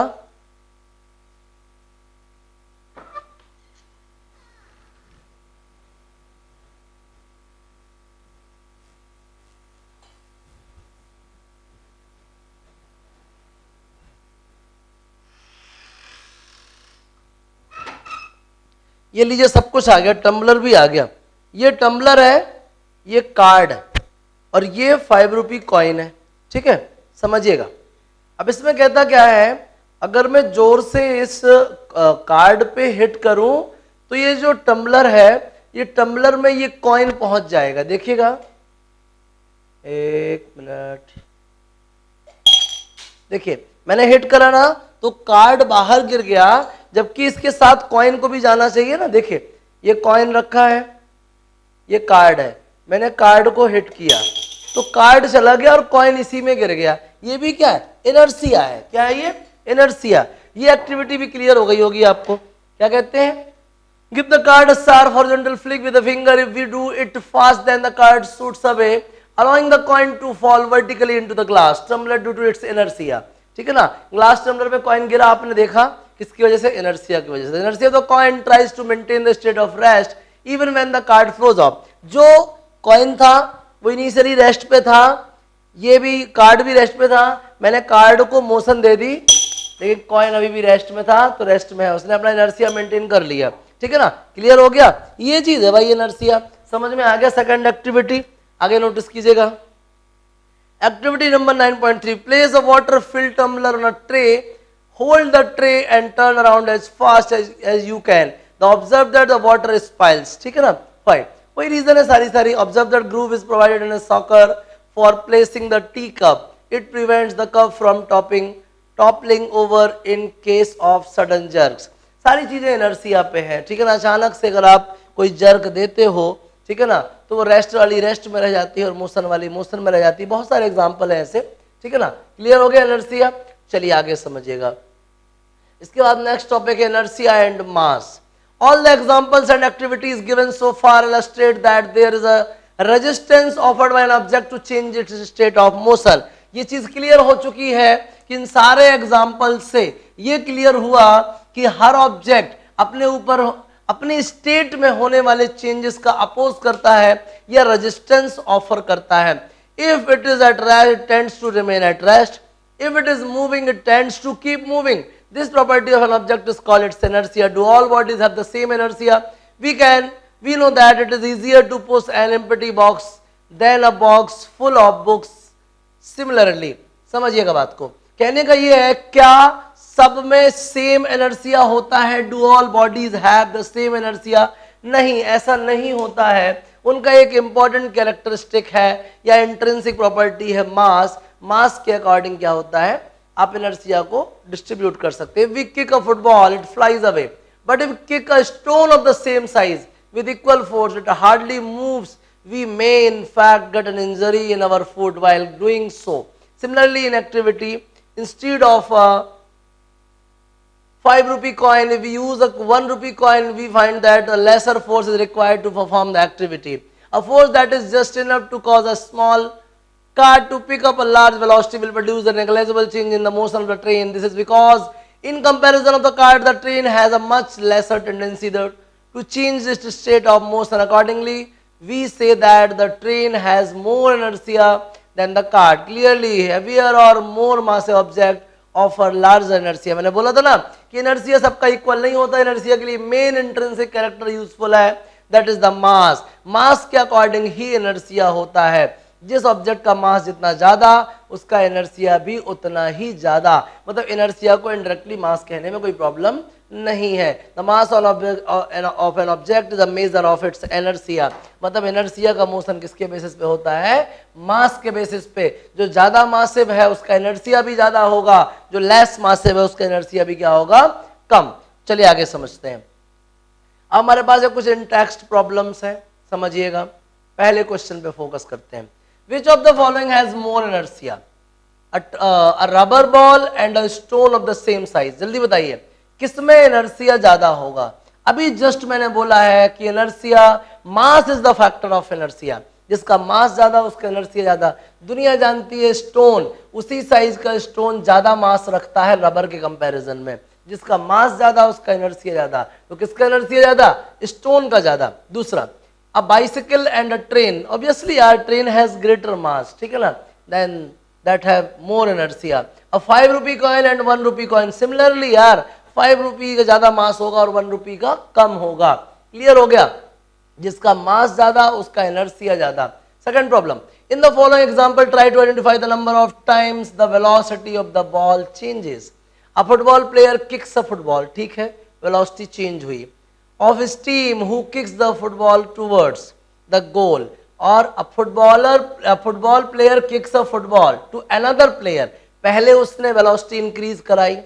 ये लीजिए सब कुछ आ गया, टम्बलर भी आ गया, ये टम्बलर है, ये कार्ड है, और ये 5 रुपी कॉइन है, ठीक है, समझिएगा। अब इसमें कहता क्या है, अगर मैं जोर से इस कार्ड पे हिट करूं तो ये जो टम्बलर है, ये टम्बलर में ये कॉइन पहुंच जाएगा, देखिएगा, एक मिनट, देखिए मैंने हिट करा ना तो कार्ड बाहर गिर गया, जबकि इसके साथ कॉइन को भी जाना चाहिए ना। देखिए ये कॉइन रखा है, ये कार्ड है, मैंने कार्ड को हिट किया तो कार्ड चला गया और कॉइन इसी में गिर गया। ये भी क्या है, इनर्शिया है। क्या है ये, इनर्शिया। ये एक्टिविटी भी क्लियर हो गई होगी आपको। क्या कहते हैं, give the card a sharp horizontal flick with the finger. If we do it fast, then the card shoots away, allowing the coin to fall vertically into the glass tumbler due to its inertia. ठीक है ना, glass tumbler में coin गिरा, आपने देखा किसकी वजह से, इनर्शिया की वजह से। इनर्शिया तो coin tries to maintain the state of rest even when the card flows off. जो कॉइन था वो इनिशियली रेस्ट पे था, ये भी कार्ड भी रेस्ट पे था, मैंने कार्ड को मोशन दे दी, लेकिन कॉइन अभी भी रेस्ट में था, तो रेस्ट में है, उसने अपना इनर्शिया मेंटेन कर लिया। ठीक है ना, क्लियर हो गया, ये चीज है भाई इनर्शिया। समझ में आ गया। सेकंड एक्टिविटी आगे नोटिस कीजिएगा। Activity number 9.3, place a water filled tumbler on a tray, hold the tray and turn around as fast as you can, the observe that the water spills. ठीक है ना, fine, वही reason है सारी। Observe that groove is provided in a saucer for placing the tea cup, it prevents the cup from toppling over in case of sudden jerks. सारी चीजें inertia पे है। ठीक है ना, अचानक से अगर आप कोई जर्क देते हो, ठीक है ना, तो वो रेस्ट वाली रेस्ट में रह जाती है और मोशन वाली मोशन में रह जाती है। बहुत सारे एग्जांपल है ऐसे। ठीक है ना, क्लियर हो गया इनर्शिया। चलिए आगे समझिएगा। इसके बाद नेक्स्ट टॉपिक है inertia and mass. All the examples and activities given so far illustrate that there is a resistance offered by an object to change its state of motion. ये चीज क्लियर हो चुकी है कि इन सारे एग्जांपल से ये क्लियर हुआ कि हर ऑब्जेक्ट अपने ऊपर अपनी स्टेट में होने वाले चेंजेस का अपोज करता है या रेजिस्टेंस ऑफर करता है। If it is at rest it tends to remain at rest, if it is moving it tends to keep moving. This property of an object is called its inertia. Do all bodies have the same inertia? we know that it is easier to push an empty box than a box full of books. Similarly, समझिएगा बात को, कहने का ये है, क्या सब में सेम एनर्शिया होता है? Do all bodies have the same inertia? नहीं, ऐसा नहीं होता है। उनका एक इंपॉर्टेंट कैरेक्टरिस्टिक है या इंट्रिंसिक प्रॉपर्टी है मास। मास के अकॉर्डिंग क्या होता है, आप एनर्शिया को डिस्ट्रीब्यूट कर सकते हैं। We kick a football, it flies away, but if kick a stone of the same size with equal force, it hardly moves. We may in fact get an injury in our foot while doing so. Similarly, in activity, instead of a 5 rupee coin, if we use a 1 rupee coin, we find that a lesser force is required to perform the activity. A force that is just enough to cause a small car to pick up a large velocity will produce a negligible change in the motion of the train. This is because in comparison of the car, the train has a much lesser tendency to change its state of motion. Accordingly, we say that the train has more inertia than the car. Clearly, heavier or more massive object offer larger inertia. मैंने बोला था ना कि inertia सबका equal नहीं होता। Inertia के लिए मेन इंट्रिंसिक कैरेक्टर यूजफुल है, दैट इज द मास। मास के अकॉर्डिंग ही इनर्शिया होता है। जिस ऑब्जेक्ट का मास जितना ज्यादा, उसका इनर्शिया भी उतना ही ज्यादा। मतलब इनर्शिया को इनडायरेक्टली मास कहने में कोई प्रॉब्लम नहीं है। The mass of an object is a measure of its inertia. मतलब इनर्शिया का मोशन किसके बेसिस पे होता है? मास के बेसिस पे। जो ज्यादा मासिव है उसका इनर्शिया भी ज्यादा होगा, जो लेस मासिव है उसका इनर्शिया भी क्या होगा? कम। चलिए आगे समझते हैं। अब हमारे पास कुछ इन टेक्स्ट प्रॉब्लम्स है, समझिएगा। पहले क्वेश्चन पे फोकस करते हैं। Which of the following has more inertia? A rubber ball and a stone of the same size. जल्दी बताइए किसमें इनर्शिया ज्यादा होगा? अभी जस्ट मैंने बोला है कि inertia, mass is the factor of inertia. जिसका मास ज्यादा उसका इनर्शिया ज्यादा। दुनिया जानती है स्टोन, उसी साइज का स्टोन ज्यादा मास रखता है रबर के कंपैरिजन में। जिसका मास ज्यादा उसका इनर्शिया ज्यादा। तो किसका इनर्शिया ज्यादा? स्टोन का ज्यादा। दूसरा, a bicycle and a train, obviously our train has greater mass, ठीक है ना, then that have more inertia. a 5 rupee coin and 1 rupee coin, similarly यार 5 रुपये का ज्यादा मास होगा और 1 रुपये का कम होगा। क्लियर हो गया? जिसका मास ज्यादा उसका इनर्शिया ज्यादा। Second problem, in the following example try to identify the number of times the velocity of the ball changes. A football player kicks a football, ठीक है, वेलोसिटी चेंज हुई। Of his team who kicks the football towards the goal, और football player kicks a football to another player, पहले उसने velocity increase कराई,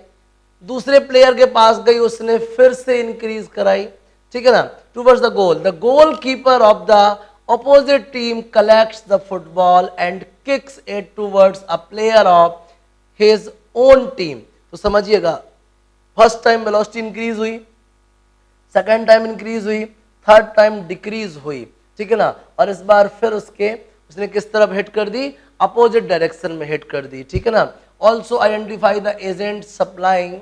दूसरे player के पास गई उसने फिर से इंक्रीज कराई, ठीक है ना, towards the goal keeper of the opposite team collects the football and kicks it towards a player of his own team. तो समझिएगा, फर्स्ट टाइम वेलोसिटी इंक्रीज हुई, सेकेंड टाइम इंक्रीज हुई, थर्ड टाइम डिक्रीज हुई, ठीक है ना, और इस बार फिर उसने किस तरफ हिट कर दी, अपोजिट डायरेक्शन में हिट कर दी, ठीक है ना। Also identify the agent supplying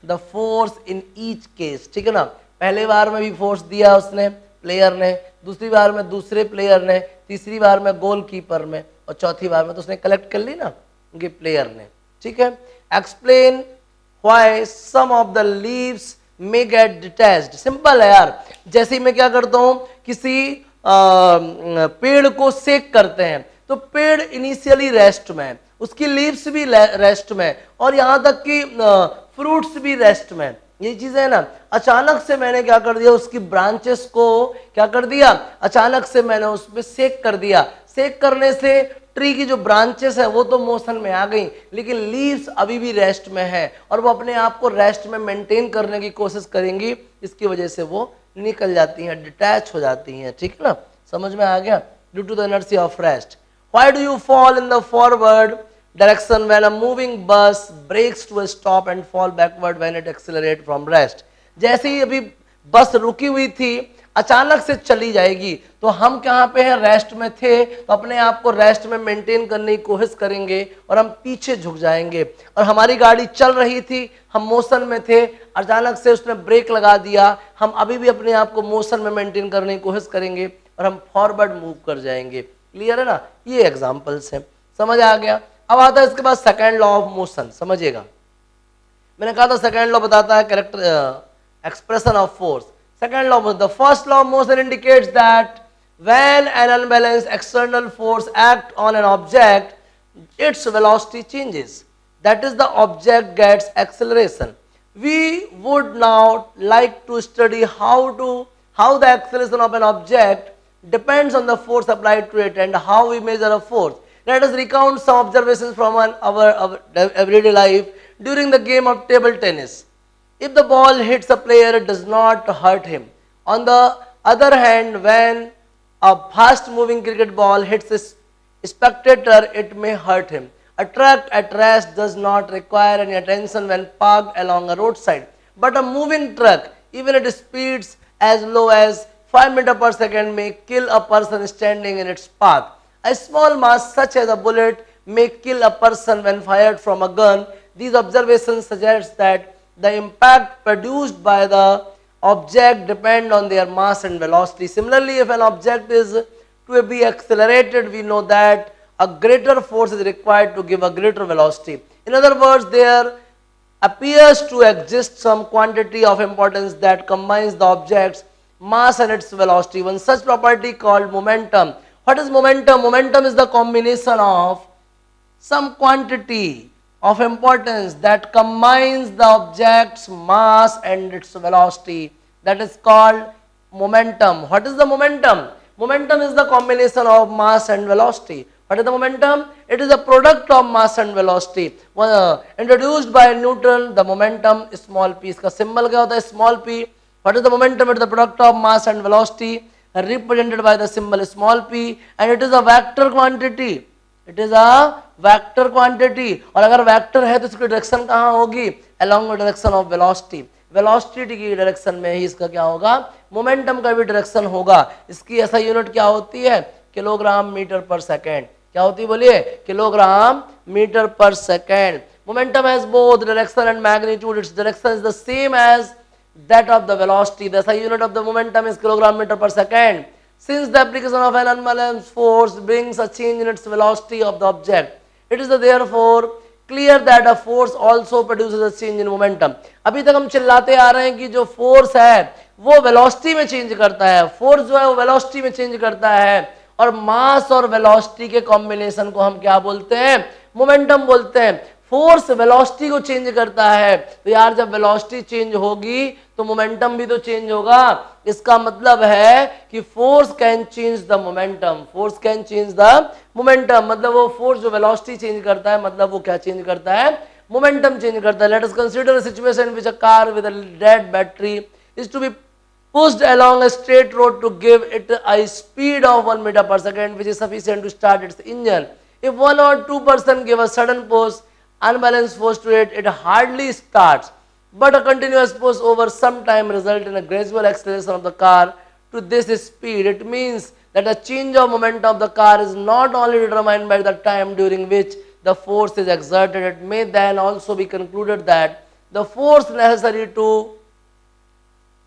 the force in each case, ठीक है ना, पहले बार में भी फोर्स दिया उसने प्लेयर ने, दूसरी बार में दूसरे प्लेयर ने, तीसरी बार में गोलकीपर में, और चौथी बार में तो उसने कलेक्ट कर ली ना उनके प्लेयर ने, ठीक है। Explain why some of the leaves may get detached, simple है यार, जैसे ही मैं क्या करता हूं, किसी पेड़ को सेक करते हैं तो पेड़ इनिशियली रेस्ट में, उसकी लीव्स भी रेस्ट में, और यहां तक कि फ्रूट्स भी रेस्ट में, ये चीज है ना। अचानक से मैंने क्या कर दिया, उसकी ब्रांचेस को क्या कर दिया, अचानक से मैंने उसमें सेक कर दिया, सेक करने से ट्री की जो ब्रांचेस है वो तो मोशन में आ गई, लेकिन लीव्स अभी भी रेस्ट में है, और वो अपने आप को रेस्ट में मेंटेन करने की कोशिश करेंगी, इसकी वजह से वो निकल जाती हैं, डिटैच हो जाती हैं, ठीक है ना, समझ में आ गया। Due to the inertia of rest. Why do you fall in the forward direction when a moving bus brakes to a stop and fall backward when it accelerate from rest. जैसे ही अभी बस रुकी हुई थी, अचानक से चली जाएगी, तो हम कहाँ पे हैं, रेस्ट में थे, तो अपने आप को रेस्ट में मेंटेन करने की कोशिश करेंगे और हम पीछे झुक जाएंगे। और हमारी गाड़ी चल रही थी, हम मोशन में थे, अचानक से उसने ब्रेक लगा दिया, हम अभी भी अपने आप को मोशन में मेंटेन करने की कोशिश करेंगे और हम फॉरवर्ड मूव कर जाएंगे। क्लियर है ना, ये एग्जाम्पल्स हैं, समझ आ गया। अब आता है इसके बाद सेकेंड लॉ ऑफ मोशन, समझिएगा। मैंने कहा था सेकेंड लॉ बताता है character expression of force. Second law, the first law of motion indicates that when an unbalanced external force acts on an object, its velocity changes. That is, the object gets acceleration. We would now like to study how the acceleration of an object depends on the force applied to it and how we measure a force. Let us recount some observations from our everyday life during the game of table tennis. If the ball hits a player, it does not hurt him. On the other hand, when a fast moving cricket ball hits a spectator, it may hurt him. A truck at rest does not require any attention when parked along a roadside. But a moving truck, even at speeds as low as 5 meters per second, may kill a person standing in its path. A small mass such as a bullet may kill a person when fired from a gun. These observations suggest that the impact produced by the object depend on their mass and velocity. Similarly, if an object is to be accelerated, we know that a greater force is required to give a greater velocity. In other words, there appears to exist some quantity of importance that combines the object's mass and its velocity. One such property called momentum. What is momentum? Momentum is the combination of some quantity of importance that combines the object's mass and its velocity. That is called momentum. What is the momentum? Momentum is the combination of mass and velocity. What is the momentum? It is a product of mass and velocity. Introduced by Newton, the momentum small p. इसका symbol क्या होता है? Small p. What is the momentum? It is the product of mass and velocity, represented by the symbol small p, and it is a vector quantity. It is a vector quantity. और अगर vector है तो इसकी direction कहाँ होगी? Along the direction of velocity. Velocity की direction में ही इसका क्या होगा? मोमेंटम का भी डायरेक्शन होगा। इसकी ऐसा यूनिट क्या होती है? Kilogram metre per second. क्या होती है बोलिए? Kilogram metre per second. Momentum has both direction and magnitude. Its direction is the same as that of the velocity. The SI unit of the momentum is kilogram meter per second. Since the application of an unbalanced force brings a change in its velocity of the object, it is therefore clear that a force also produces a change in momentum. अभी तक हम चिल्लाते आ रहे हैं कि जो force है वो वेलोसिटी में चेंज करता है, फोर्स जो है वो वेलोसिटी में चेंज करता है, और मास और वेलोसिटी के कॉम्बिनेशन को हम क्या बोलते हैं, मोमेंटम बोलते हैं। फोर्स वेलोसिटी को चेंज करता है, तो यार जब वेलोसिटी चेंज होगी तो मोमेंटम भी तो चेंज होगा। इसका मतलब है कि force can change the momentum, force can change the momentum, मतलब वो फोर्स जो वेलोसिटी चेंज करता है, मतलब वो क्या चेंज करता है, मोमेंटम चेंज करता है। Let us consider a situation which a car with a dead battery is to be pushed along a straight road to give it a speed of 1 meter per second, which is sufficient to start its engine. If one or two person give a sudden force, unbalanced force to it, it hardly starts. But a continuous force over some time result in a gradual acceleration of the car to this speed. It means that the change of momentum of the car is not only determined by the time during which the force is exerted. It may then also be concluded that the force necessary to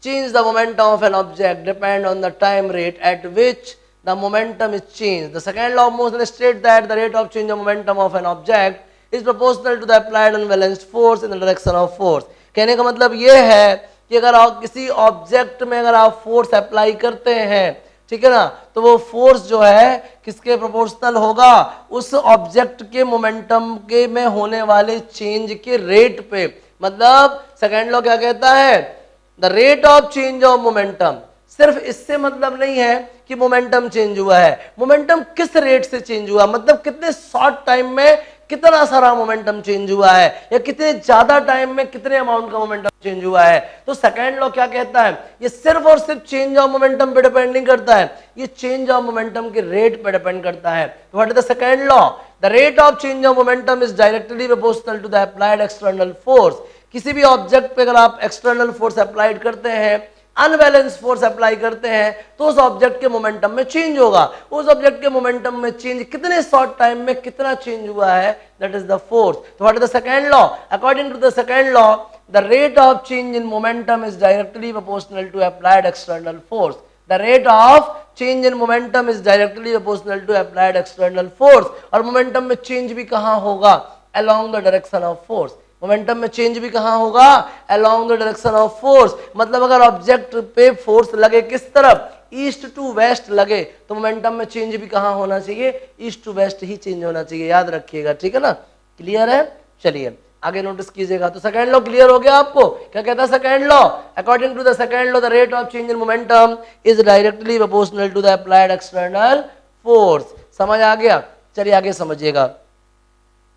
change the momentum of an object depend on the time rate at which the momentum is changed. The second law of motion states that the rate of change of momentum of an object is proportional to the applied unbalanced force in the direction of force. कहने का मतलब ये है कि अगर आप किसी object में अगर आप फोर्स अप्लाई करते हैं, ठीक है ना, तो वो फोर्स जो है किसके प्रोपोर्शनल होगा, उस ऑब्जेक्ट के मोमेंटम के में होने वाले चेंज के रेट पे। मतलब सेकेंड लॉ क्या कहता है, the rate of change of momentum. सिर्फ इससे मतलब नहीं है कि मोमेंटम चेंज हुआ है, मोमेंटम किस रेट से चेंज हुआ, मतलब कितने शॉर्ट टाइम में कितना सारा मोमेंटम चेंज हुआ है, या कितने ज्यादा टाइम में कितने अमाउंट का मोमेंटम चेंज हुआ है। तो सेकेंड लॉ क्या कहता है, ये सिर्फ और सिर्फ चेंज ऑफ मोमेंटम पे डिपेंड नहीं करता है, ये चेंज ऑफ मोमेंटम के रेट पे डिपेंड करता है। तो what is the second law, the rate of change of momentum is directly proportional to the applied external force. किसी भी ऑब्जेक्ट पे अगर आप एक्सटर्नल फोर्स अप्लाइड करते हैं, अनबैलेंस फोर्स अप्लाई करते हैं, तो उस ऑब्जेक्ट के मोमेंटम में चेंज होगा। उस ऑब्जेक्ट के मोमेंटम में चेंज कितने शॉर्ट टाइम में कितना चेंज हुआ है, दैट इज द फोर्स। तो what is the second law, according to the second law the rate of change in momentum is directly proportional to applied external force. The rate of change in momentum is directly proportional to applied external force. और momentum में change भी कहां होगा, along the direction of force. Momentum में change भी कहां होगा, along the direction of force. मतलब अगर ऑब्जेक्ट पे फोर्स लगे किस तरफ, ईस्ट टू वेस्ट लगे, तो मोमेंटम में चेंज भी कहां होना चाहिए, ईस्ट टू वेस्ट ही चेंज होना चाहिए, याद रखिएगा, ठीक है ना, क्लियर है। चलिए आगे नोटिस कीजिएगा। तो सेकंड लॉ क्लियर हो गया आपको, क्या कहता है second law, according to the second law the rate of change in momentum is directly proportional to the applied external force. समझ आ गया, चलिए आगे समझिएगा।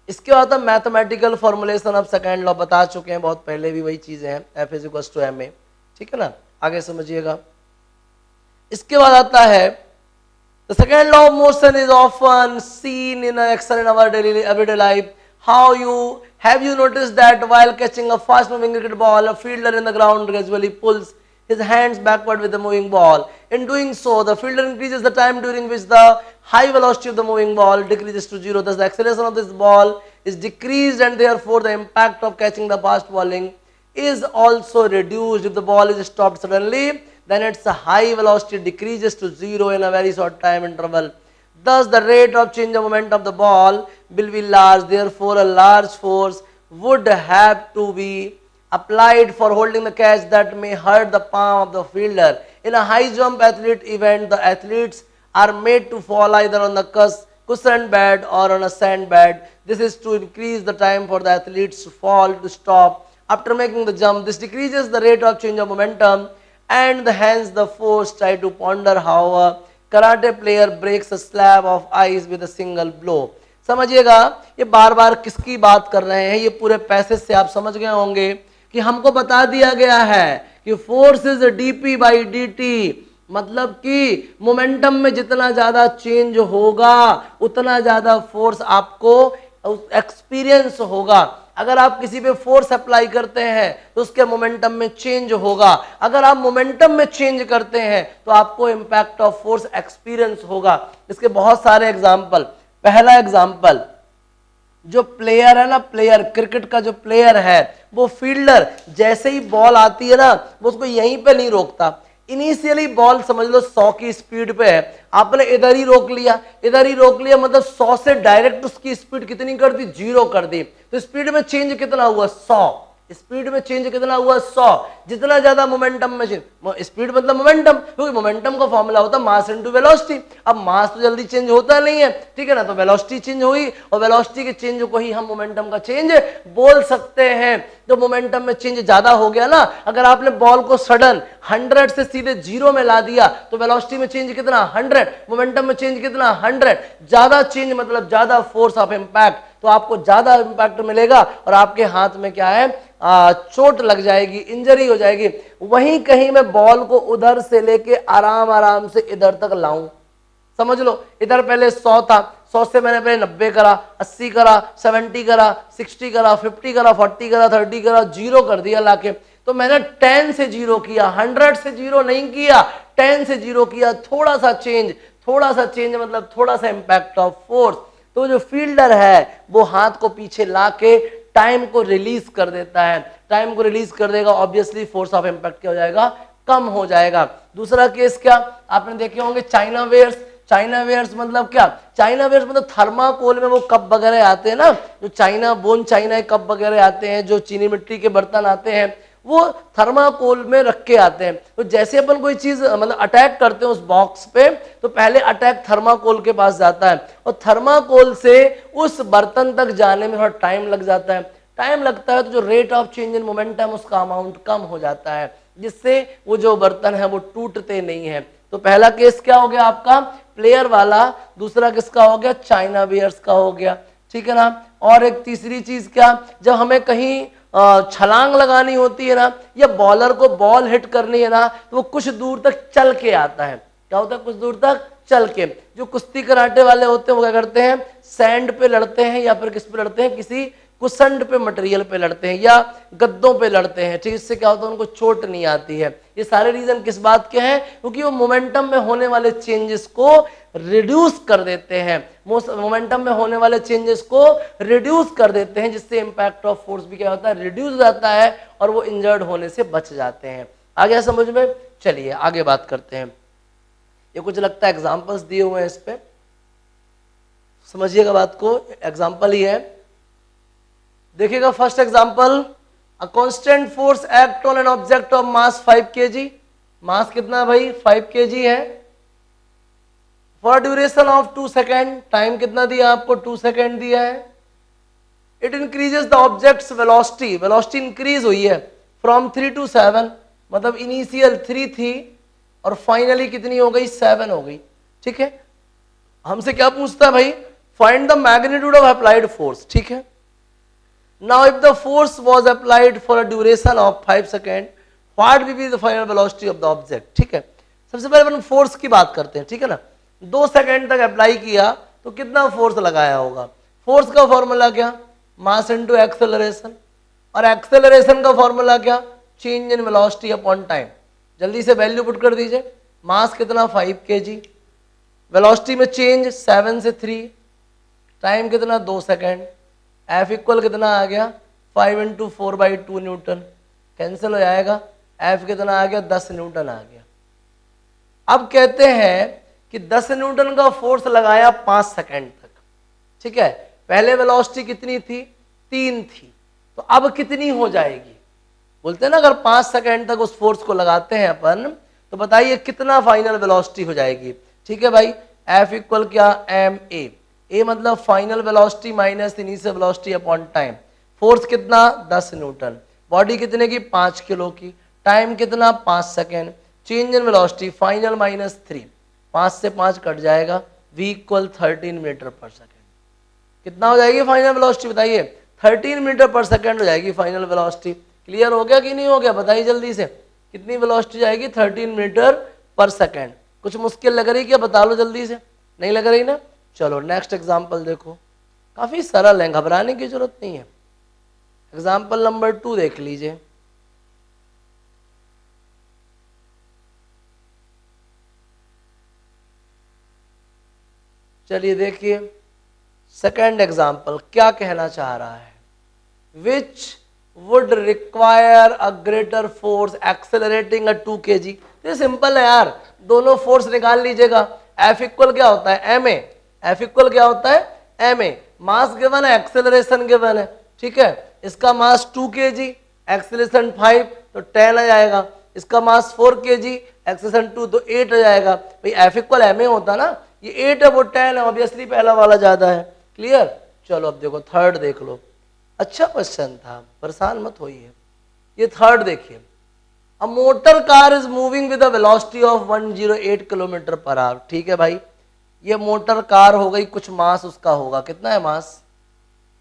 इसके बाद हम mathematical formulation of second law बता चुके हैं बहुत पहले भी, वही चीजें हैं, F is equals to M A, ठीक है ना, आगे समझिएगा। इसके बाद आता है the second law of motion is often seen in action in our daily everyday life. How you have you notice that while catching a fast moving cricket ball a fielder in the ground gradually pulls his hands backward with the moving ball. In doing so, the fielder increases the time during which the high velocity of the moving ball decreases to zero. Thus, the acceleration of this ball is decreased, and therefore the impact of catching the fast bowling is also reduced. If the ball is stopped suddenly, then its high velocity decreases to zero in a very short time interval. Thus, the rate of change of momentum of the ball will be large. Therefore, a large force would have to be applied for holding the catch that may hurt the palm of the fielder. In a high jump athlete event, the athletes are made to fall either on the cushioned bed or on a sand bed. This is to increase the time for the athletes to fall to stop after making the jump. This decreases the rate of change of momentum, and hence the force try to ponder how a karate player breaks a slab of ice with a single blow. समझिएगा, ये बार बार किसकी बात कर रहे हैं, ये पूरे passage से आप समझ गए होंगे कि हमको बता दिया गया है कि force is dp by dt, मतलब कि मोमेंटम में जितना ज्यादा चेंज होगा उतना ज्यादा फोर्स आपको एक्सपीरियंस होगा। अगर आप किसी पे फोर्स अप्लाई करते हैं तो उसके मोमेंटम में चेंज होगा, अगर आप मोमेंटम में चेंज करते हैं तो आपको इंपैक्ट ऑफ फोर्स एक्सपीरियंस होगा। इसके बहुत सारे एग्जाम्पल। पहला एग्जाम्पल, जो प्लेयर है ना, प्लेयर क्रिकेट का जो प्लेयर है, वो फील्डर जैसे ही बॉल आती है ना, वो उसको यहीं पे नहीं रोकता। इनिशियली बॉल समझ लो 100 की स्पीड पे है, आपने इधर ही रोक लिया, इधर ही रोक लिया, मतलब 100 से डायरेक्ट उसकी स्पीड कितनी कर दी, 0 कर दी, तो स्पीड में चेंज कितना हुआ, 100। स्पीड में चेंज कितना हुआ 100। जितना ज्यादा मोमेंटम में चेंज, स्पीड मतलब मोमेंटम, क्योंकि मोमेंटम का फॉर्मूला होता है मास इनटू वेलोसिटी। अब मास तो जल्दी चेंज होता नहीं है, ठीक है ना, तो वेलोसिटी चेंज हुई और वेलोसिटी के चेंज को ही हम मोमेंटम का चेंज बोल सकते हैं। तो मोमेंटम में चेंज ज्यादा हो गया ना, अगर आपने बॉल को सडन 100 से सीधे 0 में ला दिया तो वेलोसिटी में चेंज कितना 100, मोमेंटम में चेंज कितना 100। ज्यादा चेंज मतलब ज्यादा फोर्स ऑफ इंपैक्ट, तो आपको ज्यादा इंपैक्ट मिलेगा और आपके हाथ में क्या है, चोट लग जाएगी, इंजरी हो जाएगी। वहीं कहीं मैं बॉल को उधर से लेके आराम आराम से इधर तक लाऊं, समझ लो, इधर पहले 100 था, 100 से मैंने पहले 90 करा, 80 करा, 70 करा, 60 करा, 50 करा, 40 करा, 30 करा, 0 कर दिया लाके। तो मैंने 10 से 0 किया, 100 से 0 नहीं किया, 10 से 0 किया। थोड़ा सा चेंज मतलब थोड़ा सा इंपैक्ट ऑफ फोर्स। तो जो फील्डर है वो हाथ को पीछे लाके टाइम को रिलीज कर देता है। टाइम को रिलीज कर देगा, ऑब्वियसली फोर्स ऑफ इंपैक्ट क्या हो जाएगा, कम हो जाएगा। दूसरा केस क्या आपने देखे होंगे, चाइना वेयर्स। चाइना वेयर्स मतलब क्या, चाइना वेयर्स मतलब थर्माकोल में वो कप वगैरह आते हैं ना, जो चाइना बोन चाइना कप वगैरह आते हैं, जो चीनी मिट्टी के बर्तन आते हैं, वो थर्माकोल में रख के आते हैं। तो जैसे अपन कोई चीज मतलब अटैक करते हैं उस बॉक्स पे, तो पहले अटैक थर्माकोल के पास जाता है और थर्माकोल से उस बर्तन तक जाने में थोड़ा टाइम लग जाता है। टाइम लगता है तो जो rate of change in momentum उसका अमाउंट कम हो जाता है, जिससे वो जो बर्तन है वो टूटते नहीं है। तो पहला केस क्या हो गया आपका, प्लेयर वाला। दूसरा किसका हो गया, चाइना वेयर्स का हो गया, ठीक है ना। और एक तीसरी चीज क्या, जब हमें कहीं छलांग लगानी होती है ना, या बॉलर को बॉल हिट करनी है ना, तो वो कुछ दूर तक चल के आता है। क्या होता है, कुछ दूर तक चल के। जो कुश्ती कराटे वाले होते हैं वो क्या करते हैं, सैंड पे लड़ते हैं या फिर किस पे लड़ते हैं, किसी कुसंड पे मटेरियल पे लड़ते हैं या गद्दों पे लड़ते हैं, ठीक। इससे क्या होता है, उनको चोट नहीं आती है। ये सारे रीजन किस बात के हैं, क्योंकि वो मोमेंटम में होने वाले चेंजेस को रिड्यूस कर देते हैं। मोमेंटम में होने वाले चेंजेस को रिड्यूस कर देते हैं, जिससे इंपैक्ट ऑफ फोर्स भी क्या होता है, रिड्यूस हो जाता है और वो इंजर्ड होने से बच जाते हैं। आ गया समझ में। चलिए आगे बात करते हैं। ये कुछ लगता है एग्जांपल्स दिए हुए हैं, इस पे समझिएगा बात को, एग्जांपल ही है। देखिएगा first example, a constant force act on an object of mass 5 kg। मास कितना है भाई, 5 kg है। For duration of 2 second, time कितना दिया आपको, 2 सेकेंड दिया है। It increases the objects velocity, velocity increase हुई है फ्रॉम 3 to 7, मतलब इनिशियल 3 थी और फाइनली कितनी हो गई, 7 हो गई, ठीक है। हमसे क्या पूछता है भाई, find the magnitude of applied force, ठीक है। Now if the force was applied for a duration of 5 second, what will be the final velocity of the object, ठीक है। सबसे पहले अपन फोर्स की बात करते हैं, ठीक है ना। 2 सेकेंड तक अप्लाई किया तो कितना फोर्स लगाया होगा। फोर्स का फॉर्मूला क्या, मास इनटू एक्सेलरेशन, और एक्सेलरेशन का फॉर्मूला क्या, change in velocity upon time. जल्दी से वैल्यू पुट कर दीजिए। मास कितना 5 kg, वेलोसिटी में चेंज 7 से 3, टाइम कितना 2 सेकेंड, एफ इक्वल कितना आ गया 5 × 4/2 न्यूटन, कैंसिल हो जाएगा। एफ कितना आ गया 10 न्यूटन आ गया। अब कहते हैं कि 10 न्यूटन का फोर्स लगाया 5 सेकेंड तक, ठीक है। पहले वेलोसिटी कितनी थी, 3 थी, तो अब कितनी हो जाएगी। बोलते हैं ना, अगर 5 सेकेंड तक उस फोर्स को लगाते हैं अपन, तो बताइए कितना फाइनल वेलोसिटी हो जाएगी, ठीक है भाई। एफ इक्वल क्या, एम ए मतलब final velocity minus initial velocity upon time. Force कितना 10 न्यूटन, बॉडी कितने की 5 किलो की, टाइम कितना 5 second, change in velocity final minus 3, 5 से 5 कट जाएगा, v equal 13 metre per second. कितना हो जाएगी फाइनल वेलोसिटी बताइए, 13 मीटर पर सेकेंड हो जाएगी फाइनल वेलोसिटी। क्लियर हो गया कि नहीं हो गया, बताइए जल्दी से, कितनी वेलोसिटी जाएगी 13 मीटर पर सेकेंड। कुछ मुश्किल लग रही क्या, बता लो जल्दी से, नहीं लग रही ना। चलो नेक्स्ट एग्जांपल देखो, काफी सरल है, घबराने की जरूरत नहीं है। एग्जांपल नंबर 2 देख लीजिए। चलिए देखिए सेकेंड एग्जांपल क्या कहना चाह रहा है, which would require a greater force accelerating a 2 kg। ये सिंपल है यार, दोनों फोर्स निकाल लीजिएगा। एफ इक्वल क्या होता है, एम ए, एफ इक्वल क्या होता है, एम ए। मास गिवन है, एक्सेलरेशन गिवन है, ठीक है। इसका मास 2 kg, एक्सेलरेशन 5 तो 10 आ जाएगा, इसका मास 4 kg, एक्सेलरेशन 2 तो 8 आ जाएगा। भाई एफ इक्वल एम ए होता ना, ये 8 है वो 10 है, ऑब्वियसली पहला वाला ज्यादा है। क्लियर? चलो अब देखो थर्ड देख लो, अच्छा क्वेश्चन था, परेशान मत होइए। ये थर्ड देखिए, a motor car is moving with a velocity of 108 kilometre per hour. ठीक है भाई, ये मोटर कार हो गई, कुछ मास उसका होगा, कितना है मास?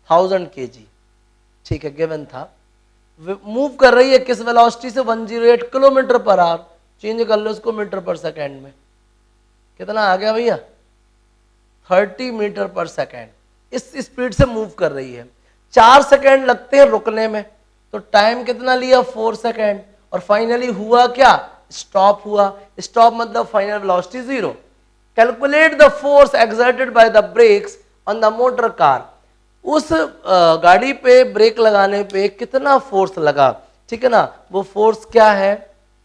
1000 kg। ठीक है, गिवन था। मूव कर रही है किस वेलोसिटी से? 108 किलोमीटर पर आवर। चेंज कर लो इसको मीटर पर सेकेंड में, कितना आ गया भैया? 30 मीटर पर सेकेंड। इस स्पीड से मूव कर रही है, 4 सेकेंड लगते हैं रुकने में, तो टाइम कितना लिया? 4 सेकेंड। और फाइनली हुआ क्या? स्टॉप हुआ। स्टॉप मतलब final velocity 0। Calculate the force exerted by the breaks on the motor car. उस गाड़ी पे ब्रेक लगाने पे कितना फोर्स लगा? ठीक है ना, वो फोर्स क्या है?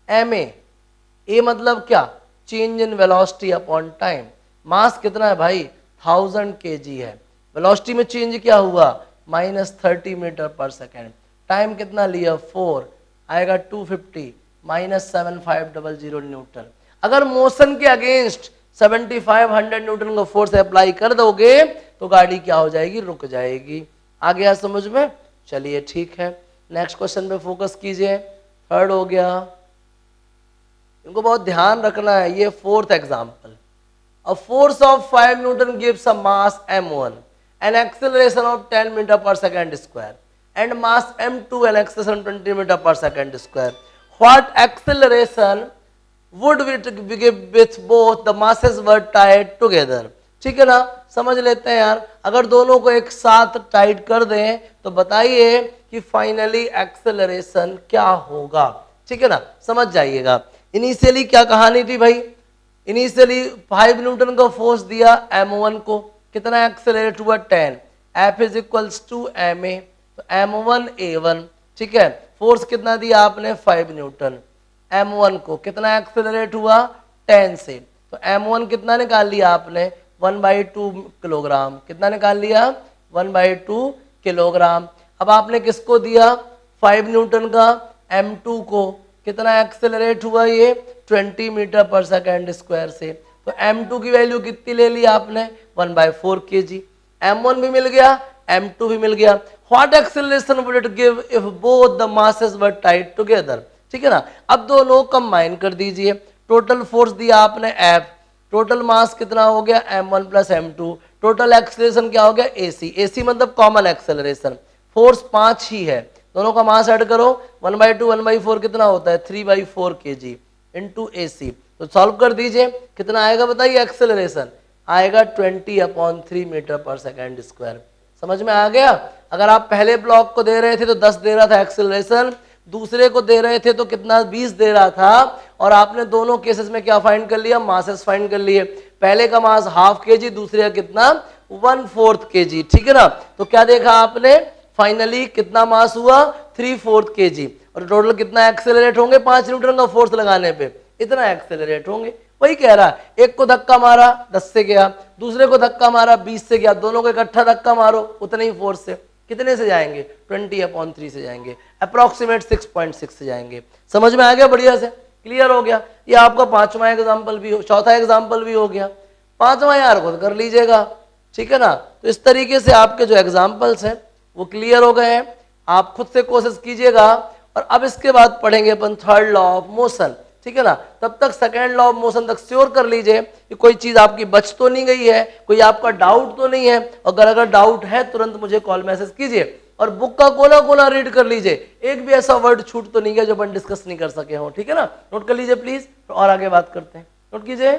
एम ए मतलब क्या? Change in velocity upon time. Mass कितना है भाई? 1000 kg है। वेलोसिटी में चेंज क्या हुआ? -30 मीटर पर सेकेंड। टाइम कितना लिया? 4 आएगा 250 -7500 न्यूटन। अगर मोशन के अगेंस्ट 7500 न्यूटन का फोर्स अप्लाई कर दोगे तो गाड़ी क्या हो जाएगी? रुक जाएगी। आ गया समझ में? चलिए ठीक है, नेक्स्ट क्वेश्चन पे फोकस कीजिए। थर्ड हो गया, इनको बहुत ध्यान रखना है। ये fourth example, a force of 5 newton gives a mass m1 an acceleration of 10 metre per second square and mass m2 an acceleration 20 metre per second square. What acceleration would we give with both the masses were tied together? ठीक है ना, समझ लेते हैं यार। अगर दोनों को एक साथ टाइट कर दें तो बताइए कि फाइनली एक्सेलरेशन क्या होगा। ठीक है ना, समझ जाइएगा। इनिशियली क्या कहानी थी भाई? इनिशियली 5 न्यूटन का फोर्स दिया m1 को, कितना एक्सेलरेट हुआ? 10। F is equals to M A, तो m1 a1। ठीक है, फोर्स कितना दिया आपने? 5 न्यूटन। m1 को कितना एक्सेलरेट हुआ? 10 से, तो m1 कितना निकाल लिया आपने? 1/2 किलोग्राम। कितना निकाल लिया? 1/2 किलोग्राम। अब आपने किसको दिया? 5 न्यूटन का m2 को, कितना एक्सेलरेट हुआ ये? 20 मीटर पर सेकेंड स्क्वायर से, तो m2 की वैल्यू कितनी ले ली आपने? 1/4 kg। m1 भी मिल गया, m2 भी मिल गया। What acceleration would it give if both the masses were tied together? ठीक है ना, अब दोनों कंबाइन कर दीजिए। टोटल फोर्स दिया आपने F, टोटल मास कितना हो गया? m1 plus m2। Total acceleration क्या हो गया? AC। AC मतलब कॉमन एक्सेलरेशन। फोर्स 5 ही है, दोनों का मास ऐड करो, 1/2 1/4 कितना होता है? 3/4 kg इंटू AC। तो सॉल्व कर दीजिए, कितना आएगा बताइए? एक्सेलरेशन आएगा 20/3 मीटर पर सेकेंड स्क्वायर। समझ में आ गया? अगर आप पहले ब्लॉक को दे रहे थे तो 10 दे रहा था एक्सेलरेशन, दूसरे को दे रहे थे तो कितना? 20 दे रहा था। और आपने दोनों केसेस में क्या फाइंड कर लिया? मासेस फाइंड कर लिए। पहले का मास ½ kg, दूसरे का कितना? 1/4 kg। ठीक है ना, तो क्या देखा आपने? फाइनली कितना मास हुआ? 3/4 kg। और टोटल कितना एक्सेलरेट होंगे? 5 न्यूटन का फोर्स लगाने पे इतना एक्सेलरेट होंगे। वही कह रहा, एक को धक्का मारा 10 से गया, दूसरे को धक्का मारा 20 से गया, दोनों को इकट्ठा धक्का मारो उतने ही फोर्स से, कितने से जाएंगे? 20/3 से जाएंगे, अप्रॉक्सीमेट 6.6 से जाएंगे। समझ में आ गया? बढ़िया से क्लियर हो गया। ये आपका 5वां एग्जाम्पल भी हो, 4था एग्जाम्पल भी हो गया। 5वां यार खुद कर लीजिएगा। ठीक है ना, तो इस तरीके से आपके जो एग्जाम्पल्स हैं वो क्लियर हो गए हैं। आप खुद से कोशिश कीजिएगा। और अब इसके बाद पढ़ेंगे अपन थर्ड लॉ ऑफ मोशन। ठीक है ना, तब तक सेकेंड लॉ ऑफ मोशन तक श्योर कर लीजिए कि कोई चीज आपकी बच तो नहीं गई है, कोई आपका डाउट तो नहीं है। अगर डाउट है तुरंत मुझे कॉल मैसेज कीजिए और बुक का कोना कोना रीड कर लीजिए। एक भी ऐसा वर्ड छूट तो नहीं गया जो अपन डिस्कस नहीं कर सके हो। ठीक है ना, नोट कर लीजिए प्लीज, और आगे बात करते हैं। नोट कीजिए।